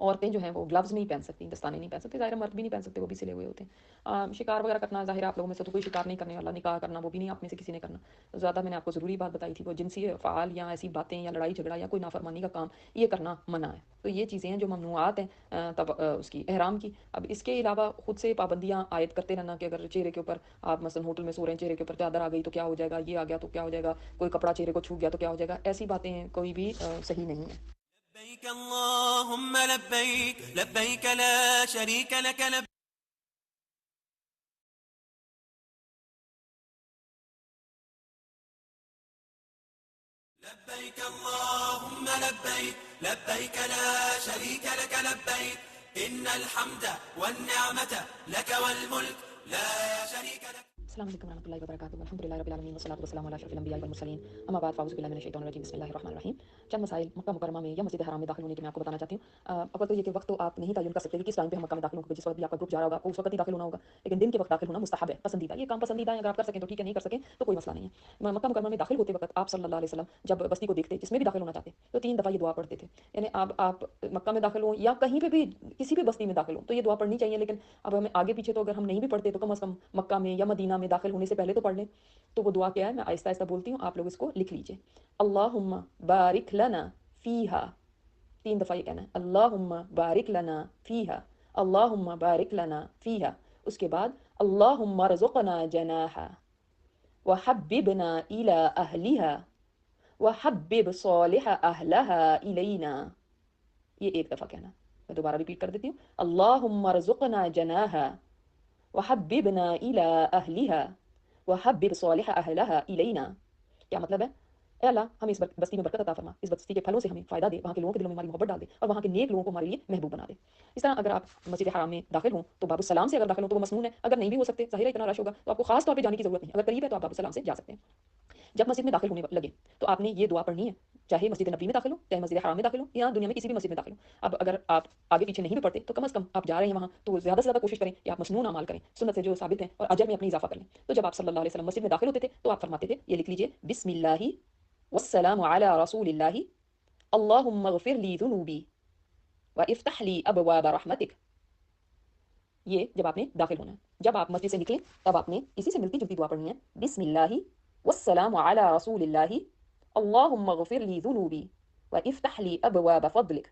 عورتیں جو ہیں وہ گلوز نہیں پہن سکتی, دستانے نہیں پہن سکتے, ظاہر مرد بھی نہیں پہن سکتے, وہ بھی سلے ہوئے ہوتے ہیں. شکار وغیرہ کرنا ظاہر آپ لوگوں میں سے تو کوئی شکار نہیں کرنے والا, نکاح کرنا وہ بھی نہیں آپ میں سے کسی نے کرنا. زیادہ میں نے آپ کو ضروری بات بتائی تھی, وہ جنسی افعال یا ایسی باتیں یا لڑائی جھگڑا یا کوئی نافرمانی کا کام یہ کرنا منع ہے. تو یہ چیزیں ہیں جو ممنوعات ہیں تب اس کی احرام کی. اب اس کے علاوہ خود سے پابندیاں عائد کرتے رہنا کہ اگر چہرے کے اوپر آپ مثلا ہوٹل میں سو رہے ہیں, چہرے کے اوپر چادر آ گئی تو کیا ہو جائے گا, یہ آ گیا تو کیا ہو جائے گا, کوئی کپڑا چہرے کو چھو گیا تو کیا ہو جائے گا, ایسی باتیں کوئی بھی صحیح نہیں ہے. لبيك اللهم لبيك لبيك لا شريك لك لبيك لبيك اللهم لبيك لبيك لا شريك لك لبيك إن الحمد والنعمة لك والملك لا شريك لك. السلام علیکم ورحمۃ اللہ وبرکاتہ. الحمدللہ رب العالمین والصلاۃ والسلام علی اشرف الانبیاء والمرسلین. اما بعد فاعوذ باللہ من الشیطان الرجیم. بسم اللہ الرحمن الرحیم. چند مسائل مکہ مکرمہ میں یا مسجد حرام میں داخل ہونے کے میں آپ کو بتانا چاہتی ہوں. اول تو یہ کہ وقت تو آپ نہیں تعین کر سکتے کہ کس ٹائم پہ ہم مکہ میں داخل ہوں گے, جس وقت بھی آپ کا گروپ جا رہا ہوگا اس وقت ہی داخل ہونا ہوگا, لیکن دن کے وقت داخل ہونا مستحب ہے, پسندیدہ. یہ کام پسندیدہ ہے, اگر آپ کر سکیں تو ٹھیک ہے, نہیں کر سکیں تو کوئی مسئلہ نہیں ہے. مکہ مکرمہ میں داخل ہوتے وقت آپ صلی اللہ علیہ وسلم جب بستی کو دیکھتے جس میں بھی داخل ہونا چاہتے تو 3 دفعہ یہ دعا پڑھتے تھے. یعنی آپ مکہ میں داخل ہوں یا کہیں پہ بھی کسی بھی بستی میں داخل ہوں تو یہ دعا پڑھنی چاہیے. لیکن اب ہمیں آگے پیچھے تو اگر ہم نہیں بھی پڑھتے تو کم از کم مکہ میں یا مدینہ میں داخل ہونے سے پہلے تو پڑھ لیں. تو وہ دعا کیا ہے, میں آہستہ آہستہ بولتی ہوں, آپ لوگ اس کو لکھ لیجئے. اللہم بارک لنا فیہا, 3 دفعہ یہ کہنا ہے, اللہم بارک لنا فیہا, اللہم بارک لنا فیہا. اس کے بعد اللہم ارزقنا جناحا وحببنا الی اہلہا وحبب صالح اہلہا الینا. یہ 1 دفعہ کہنا. میں دوبارہ ریپیٹ کر دیتی ہوں, اللہم ارزقنا جناحا وحببنا الی اہلہا وحبب صالح اہلہا الینا. کیا مطلب ہے, اے اللہ ہمیں اس بستی میں برکت عطا فرما, اس بستی کے پھلوں سے ہمیں فائدہ دے, وہاں کے لوگوں کے دلوں میں ہماری محبت ڈال دے, اور وہاں کے نیک لوگوں کو ہمارے لیے محبوب بنا دے. اس طرح اگر آپ مسجد حرام میں داخل ہوں تو باب السلام سے اگر داخل ہوں تو وہ مسنون ہے, اگر نہیں بھی ہو سکتے, ظاہر ہے اتنا رش ہوگا تو آپ کو خاص طور پہ جانے کی ضرورت نہیں, اگر قریب ہے تو آپ باب السلام سے جا سکتے ہیں. جب مسجد میں داخل ہونے لگے تو آپ نے یہ دعا پڑھنی ہے, چاہے مسجد نبی میں داخل ہو, چاہے مسجد حرام میں داخل ہو, یا دنیا میں کسی بھی مسجد میں داخل ہو. اب اگر آپ آگے پیچھے نہیں بھی پڑھتے تو کم از کم آپ جا رہے ہیں وہاں تو زیادہ سے زیادہ کوشش کریں کہ آپ مسنون اعمال کریں, سنت سے جو ثابت ہیں, اور اجر میں اپنی اضافہ کر لیں. تو جب آپ صلی اللہ علیہ وسلم مسجد میں داخل ہوتے تھے تو آپ فرماتے تھے, یہ لکھ لیجئے, بسم اللہ والسلام علی رسول اللہ, اللہم اغفر لی ذنوبی وافتح لی ابواب رحمتک. یہ جب آپ نے داخل ہونا ہے. جب آپ مسجد سے نکلیں تب آپ نے اسی سے ملتی جلتی دعا پڑھنی ہے, بسم اللہ والسلام علی رسول اللہ, اللہم اغفر لی ذنوبی وافتح لی ابواب فضلک.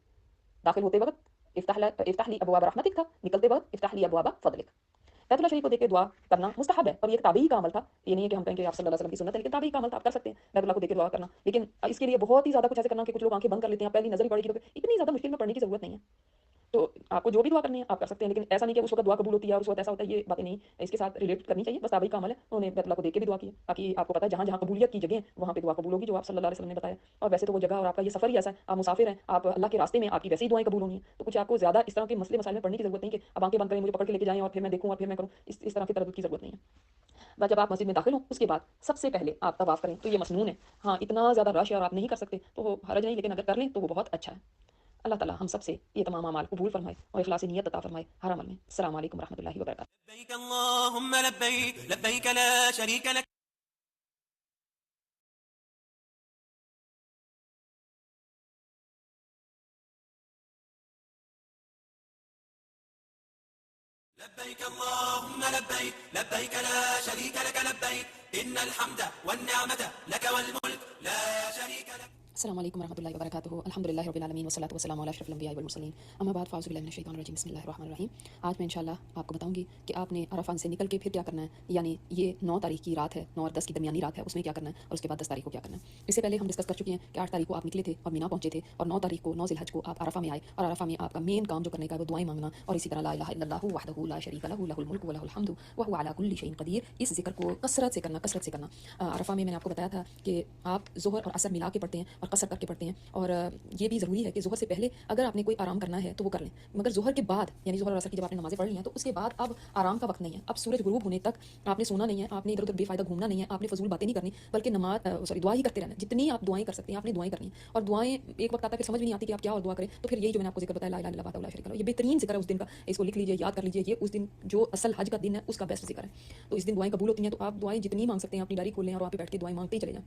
داخل ہوتے وقت افتح لی ابواب رحمتک تھا, نکلتے وقت افتح لی ابواب فضلک. بیت اللہ شریف کو دیکھ کے دعا کرنا مستحب ہے, اور یہ ایک تابعی کا عمل تھا. یہ نہیں ہے کہ ہم کہیں کہ آپ صلی اللہ علیہ وسلم کی سنت ہے, لیکن تابعی کا عمل تھا, آپ کر سکتے ہیں بیت اللہ کو دیکھ کے دعا کرنا. لیکن اس کے لیے بہت ہی زیادہ کچھ ایسے کرنا کہ کچھ لوگ آنکھیں بند کر لیتے ہیں, پہلی نظر ہی پڑے گی تو اتنی زیادہ مشکل میں پڑھنے کی ضرورت نہیں ہے. تو آپ کو جو بھی دعا کرنی ہے آپ کر سکتے ہیں, لیکن ایسا نہیں کہ اس وقت دعا قبول ہوتی ہے اور اس وقت ایسا ہوتا ہے, یہ باتیں نہیں اس کے ساتھ ریلیٹ کرنی چاہیے. بس تابعی کا عمل ہے, انہوں نے بیت اللہ کو دیکھ کے بھی دعا کی ہے تاکہ آپ کو پتہ ہے جہاں جہاں قبولیت کی جگہ ہیں وہاں پہ دعا قبول ہوگی جو آپ صلی اللہ علیہ وسلم نے بتایا. اور ویسے تو وہ جگہ اور آپ کا یہ سفر ہی ایسا ہے, آپ مسافر ہیں, آپ اللہ کے راستے میں, آپ کی ویسے ہی دعائیں قبول ہونی ہیں. تو کچھ آپ کو زیادہ اس طرح کے مسئلے مسائل میں پڑھنے کی ضرورت نہیں کہ اب آنکھیں بند کریں, مجھے پکڑ کے لے کے جائیں اور پھر میں دیکھوں اور پھر میں کروں, اس طرح کی تردد کی ضرورت نہیں ہے. بس جب آپ مسجد میں داخل ہوں اس کے بعد سب سے پہلے آپ طواف کریں تو یہ مسنون ہے. ہاں اتنا زیادہ رش ہے اور آپ نہیں کر سکتے تو وہ حرج نہیں, لیکن اگر کر لیں تو وہ بہت اچھا ہے. اللہ تعالیٰ ہم سب سے یہ تمام اعمال قبول فرمائے اور اخلاص نیت عطا فرمائے ہر عمل میں. السلام علیکم ورحمۃ اللہ وبرکاتہ. لبيك اللهم لبيك لبيك لا شريك لك لبيك اللهم لبيك لبيك لا شريك لك لبيك إن الحمد والنعمة لك والملك لا شريك لك. السلام علیکم ورحمۃ اللہ وبرکاتہ. الحمدللہ رب العالمین والصلاۃ والسلام علی اشرف الانبیاء والمرسلین. اما بعد فاعوذ باللہ من الشیطان الرجیم. بسم اللہ الرحمن الرحیم. آج میں انشاءاللہ آپ کو بتاؤں گی کہ آپ نے عرفات سے نکل کے پھر کیا کرنا ہے. یعنی یہ 9 تاریخ کی رات ہے, 9 اور 10 کی درمیانی رات ہے, اس میں کیا کرنا ہے, اور اس کے بعد 10 تاریخ کو کیا کرنا ہے. اس سے پہلے ہم ڈسکس کر چکے ہیں کہ 8 تاریخ کو آپ نکلے تھے اور مینا پہنچے تھے, اور 9 تاریخ کو 9 ذی الحج کو آپ عرفہ میں آئے, اور عرفہ میں آپ کا مین کام جو کرنے کا ہے وہ دعائیں مانگنا, اور اسی طرح لا الہ الا اللہ وحدہ لا شریک لہ لہ الملک ولہ الحمد وہو علی کل شیء قدیر. اس ذکر کو کثرت سے کرنا. عرفہ میں نے آپ کو بتایا تھا کہ آپ ظہر اور عصر ملا کے پڑھتے ہیں اور قصر کر کے پڑھتے ہیں, اور یہ بھی ضروری ہے کہ ظہر سے پہلے اگر آپ نے کوئی آرام کرنا ہے تو وہ کر لیں, مگر ظہر کے بعد یعنی ظہر اور عصر کی جب آپ نے نمازیں پڑھ لی ہیں تو اس کے بعد اب آرام کا وقت نہیں ہے. اب سورج غروب ہونے تک آپ نے سونا نہیں ہے, آپ نے ادھر ادھر بے فائدہ گھومنا نہیں ہے, آپ نے فضول باتیں نہیں کرنی, بلکہ دعا ہی کرتے رہنا. جتنی آپ دعائیں کر سکتے ہیں آپ نے دعائیں کرنی ہیں, اور دعائیں ایک وقت آتا ہے کہ سمجھ بھی نہیں آتی کہ آپ کیا اور دعا کریں, تو پھر یہی جو میں نے آپ کو ذکر بتایا لا الہ الا اللہ وحدہ لا شریک لہ, یہ بہترین ذکر ہے اس دن کا. اس کو لکھ لیجیے, یاد کر لیجیے, یہ اس دن جو اصل حج کا دن ہے اس کا بیسٹ ذکر ہے. تو اس دن دعائیں قبول ہوتی ہیں, تو آپ دعائیں جتنی مانگ سکتے ہیں اپنی ڈائری کھول لیں اور وہاں پہ بیٹھ کے دعائیں مانگتے ہی چلے جائیں.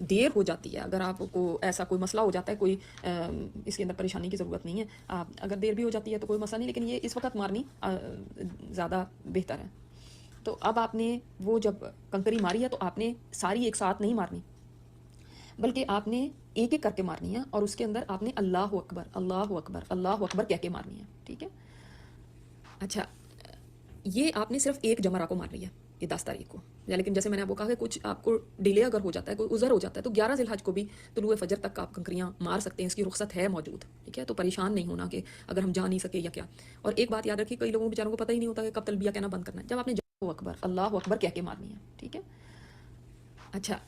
دیر ہو جاتی ہے، اگر آپ کو ایسا کوئی مسئلہ ہو جاتا ہے، کوئی اس کے اندر پریشانی کی ضرورت نہیں ہے، آپ اگر دیر بھی ہو جاتی ہے تو کوئی مسئلہ نہیں، لیکن یہ اس وقت مارنی زیادہ بہتر ہے۔ تو اب آپ نے وہ جب کنکری ماری ہے تو آپ نے ساری ایک ساتھ نہیں مارنی، بلکہ آپ نے ایک ایک کر کے مارنی ہے، اور اس کے اندر آپ نے اللہ اکبر اللہ اکبر اللہ اکبر کہہ کے مارنی ہے، ٹھیک ہے۔ اچھا، یہ آپ نے صرف ایک جمرہ کو مار لیا یہ 10 تاریخ کو، یا لیکن جیسے میں نے آپ کو کہا کہ کچھ آپ کو ڈیلے اگر ہو جاتا ہے، کوئی عذر ہو جاتا ہے، تو 11 ذی الحج کو بھی طلوع فجر تک آپ کنکریاں مار سکتے ہیں، اس کی رخصت ہے موجود، ٹھیک ہے۔ تو پریشان نہیں ہونا کہ اگر ہم جا نہیں سکے یا کیا۔ اور ایک بات یاد رکھیے، کئی لوگوں بیچاروں کو پتہ ہی نہیں ہوتا کہ کب تلبیہ کہنا بند کرنا ہے، جب آپ نے اللہ اکبر کہہ کے مارنی ہے، ٹھیک ہے۔ اچھا،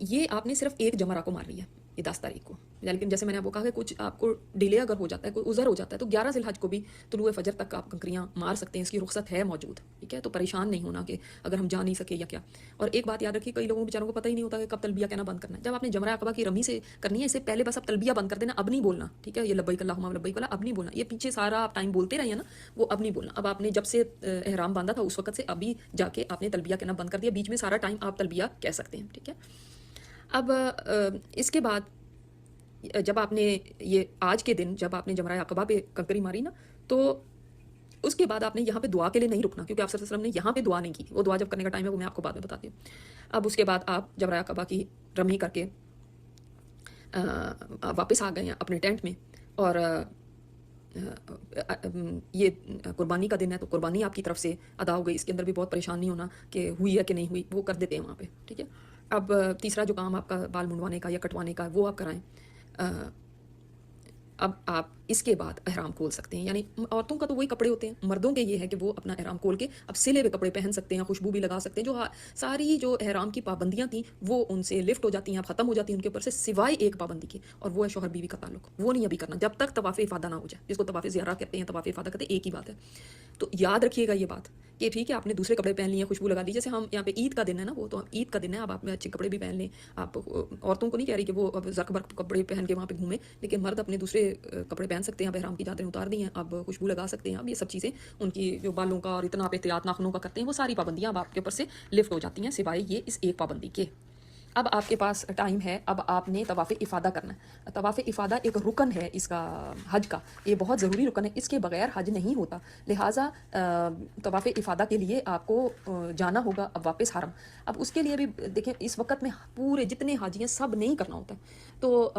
یہ آپ نے صرف ایک جمرہ کو مار لیا یہ 10 تاریخ کو، لیکن جیسے میں نے آپ کو کہا کہ کچھ آپ کو ڈیلے اگر ہو جاتا ہے، کوئی عذر ہو جاتا ہے، تو 11 ذی الحج کو بھی طلوع فجر تک آپ کنکریاں مار سکتے ہیں، اس کی رخصت ہے موجود، ٹھیک ہے۔ تو پریشان نہیں ہونا کہ اگر ہم جا نہیں سکے یا کیا۔ اور ایک بات یاد رکھیے، کئی لوگوں بیچاروں کو پتہ ہی نہیں ہوتا کہ کب تلبیہ کہنا بند کرنا ہے، جب آپ نے جمرہ عقبہ کی رمی سے کرنی ہے، اس سے پہلے بس اب تلبیہ بند کر دینا، اب نہیں بولنا، ٹھیک ہے۔ یہ لبیک اللہم لبیک والا اب نہیں بولنا، یہ پیچھے سارا آپ ٹائم بولتے رہے ہیں نا، وہ اب نہیں بولنا۔ اب آپ نے جب سے احرام باندھا تھا اس وقت سے ابھی جا کے آپ نے تلبیہ کہنا بند کر دیا، بیچ میں سارا ٹائم آپ تلبیہ کہہ سکتے ہیں، ٹھیک ہے۔ اب اس کے بعد جب آپ نے یہ آج کے دن جب آپ نے جمرہ عقبہ پہ کنکری ماری نا، تو اس کے بعد آپ نے یہاں پہ دعا کے لیے نہیں رکنا، کیونکہ آپ صلی اللہ علیہ وسلم نے یہاں پہ دعا نہیں کی، وہ دعا جب کرنے کا ٹائم ہے وہ میں آپ کو بعد میں بتاتی ہوں۔ اب اس کے بعد آپ جمرہ عقبہ کی رمی کر کے واپس آ گئے ہیں اپنے ٹینٹ میں، اور یہ قربانی کا دن ہے تو قربانی آپ کی طرف سے ادا ہو گئی، اس کے اندر بھی بہت پریشان نہیں ہونا کہ ہوئی ہے کہ نہیں ہوئی، وہ کر دیتے ہیں وہاں پہ، ٹھیک ہے۔ اب تیسرا جو کام آپ کا بال منڈوانے کا یا کٹوانے کا وہ آپ کرائیں۔ اب آپ اس کے بعد احرام کھول سکتے ہیں، یعنی عورتوں کا تو وہی کپڑے ہوتے ہیں، مردوں کے یہ ہے کہ وہ اپنا احرام کھول کے اب سلے ہوئے کپڑے پہن سکتے ہیں، خوشبو بھی لگا سکتے ہیں، جو ساری جو احرام کی پابندیاں تھیں وہ ان سے لفٹ ہو جاتی ہیں، اب ختم ہو جاتی ہیں ان کے اوپر سے، سوائے ایک پابندی کے، اور وہ ہے شوہر بیوی کا تعلق، وہ نہیں ابھی کرنا جب تک طواف افادہ نہ ہو جائے، جس کو طواف زیارہ کہتے ہیں، طواف افادہ کہتے ہیں، ایک ہی بات ہے۔ تو یاد رکھیے گا یہ بات کہ ٹھیک ہے آپ نے دوسرے کپڑے پہن لیے، خوشبو لگا لی، جیسے ہم یہاں پہ عید کا دن ہے نا، وہ تو عید کا دن ہے، اب آپ اچھے کپڑے بھی پہن لیں، آپ عورتوں کو نہیں کہہ رہی کہ وہ اب زرق برق کپڑے پہن کے وہاں پہ گھومیں، لیکن مرد اپنے دوسرے کپڑے پہن سکتے ہیں، اب احرام کی چادریں اتار دی ہیں، اب خوشبو لگا سکتے ہیں، اب یہ سب چیزیں ان کی جو بالوں کا اور اتنا آپ احتیاط ناخنوں کا کرتے ہیں، وہ ساری پابندیاں اب آپ کے اوپر سے لفٹ ہو جاتی ہیں، سوائے یہ اس ایک پابندی کے۔ اب آپ کے پاس ٹائم ہے، اب آپ نے طواف افادہ کرنا ہے۔ طواف افادہ ایک رکن ہے اس کا، حج کا، یہ بہت ضروری رکن ہے، اس کے بغیر حج نہیں ہوتا، لہٰذا طواف افادہ کے لیے آپ کو جانا ہوگا اب واپس حرم۔ اب اس کے لیے بھی دیکھیں اس وقت میں پورے جتنے حاجی ہیں سب نہیں کرنا ہوتا ہے، تو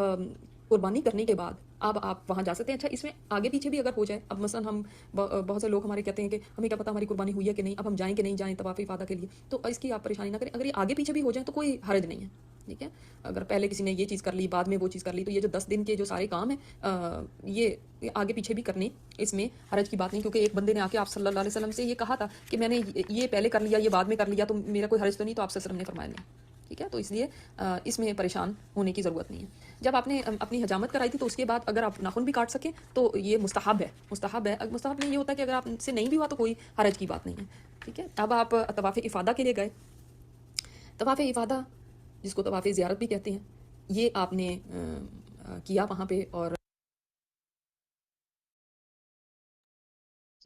قربانی کرنے کے بعد اب آپ وہاں جا سکتے ہیں۔ اچھا، اس میں آگے پیچھے بھی اگر ہو جائے، اب مثلا ہم بہت سے لوگ ہمارے کہتے ہیں کہ ہمیں کیا پتہ ہماری قربانی ہوئی ہے کہ نہیں، اب ہم جائیں کہ نہیں جائیں طواف افادہ کے لیے، تو اس کی آپ پریشانی نہ کریں، اگر یہ آگے پیچھے بھی ہو جائیں تو کوئی حرج نہیں ہے، ٹھیک ہے۔ اگر پہلے کسی نے یہ چیز کر لی بعد میں وہ چیز کر لی، تو یہ جو 10 دن کے جو سارے کام ہیں یہ آگے پیچھے بھی کرنے، اس میں حرج کی بات نہیں، کیونکہ ایک بندے نے آ کے آپ صلی اللہ علیہ وسلم سے یہ کہا تھا کہ میں نے یہ پہلے کر لیا، یہ بعد میں کر لیا، تو میرا کوئی حرج تو نہیں، تو آپ صلی اللہ علیہ وسلم نے فرمایا نہیں، ٹھیک ہے۔ تو اس لیے اس میں پریشان ہونے کی ضرورت نہیں ہے۔ جب آپ نے اپنی حجامت کرائی تھی تو اس کے بعد اگر آپ ناخن بھی کاٹ سکیں تو یہ مستحب ہے، مستحب ہے، مستحب میں یہ ہوتا ہے کہ اگر آپ سے نہیں بھی ہوا تو کوئی حرج کی بات نہیں ہے، ٹھیک ہے۔ اب آپ طواف افادہ کے لیے گئے، طواف افادہ جس کو طواف زیارت بھی کہتے ہیں، یہ آپ نے کیا وہاں پہ، اور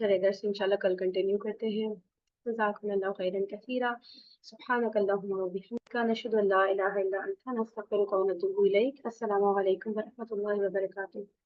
چلے ادھر سے انشاءاللہ کل کنٹینیو کرتے ہیں۔ جزاکم اللہ خیرا کثیرا، سبحانک اللہم و بحمدک، نشہد ان لا الہ الا انت، نستغفرک و نتوب الیک۔ السلام علیکم ورحمۃ اللہ وبرکاتہ۔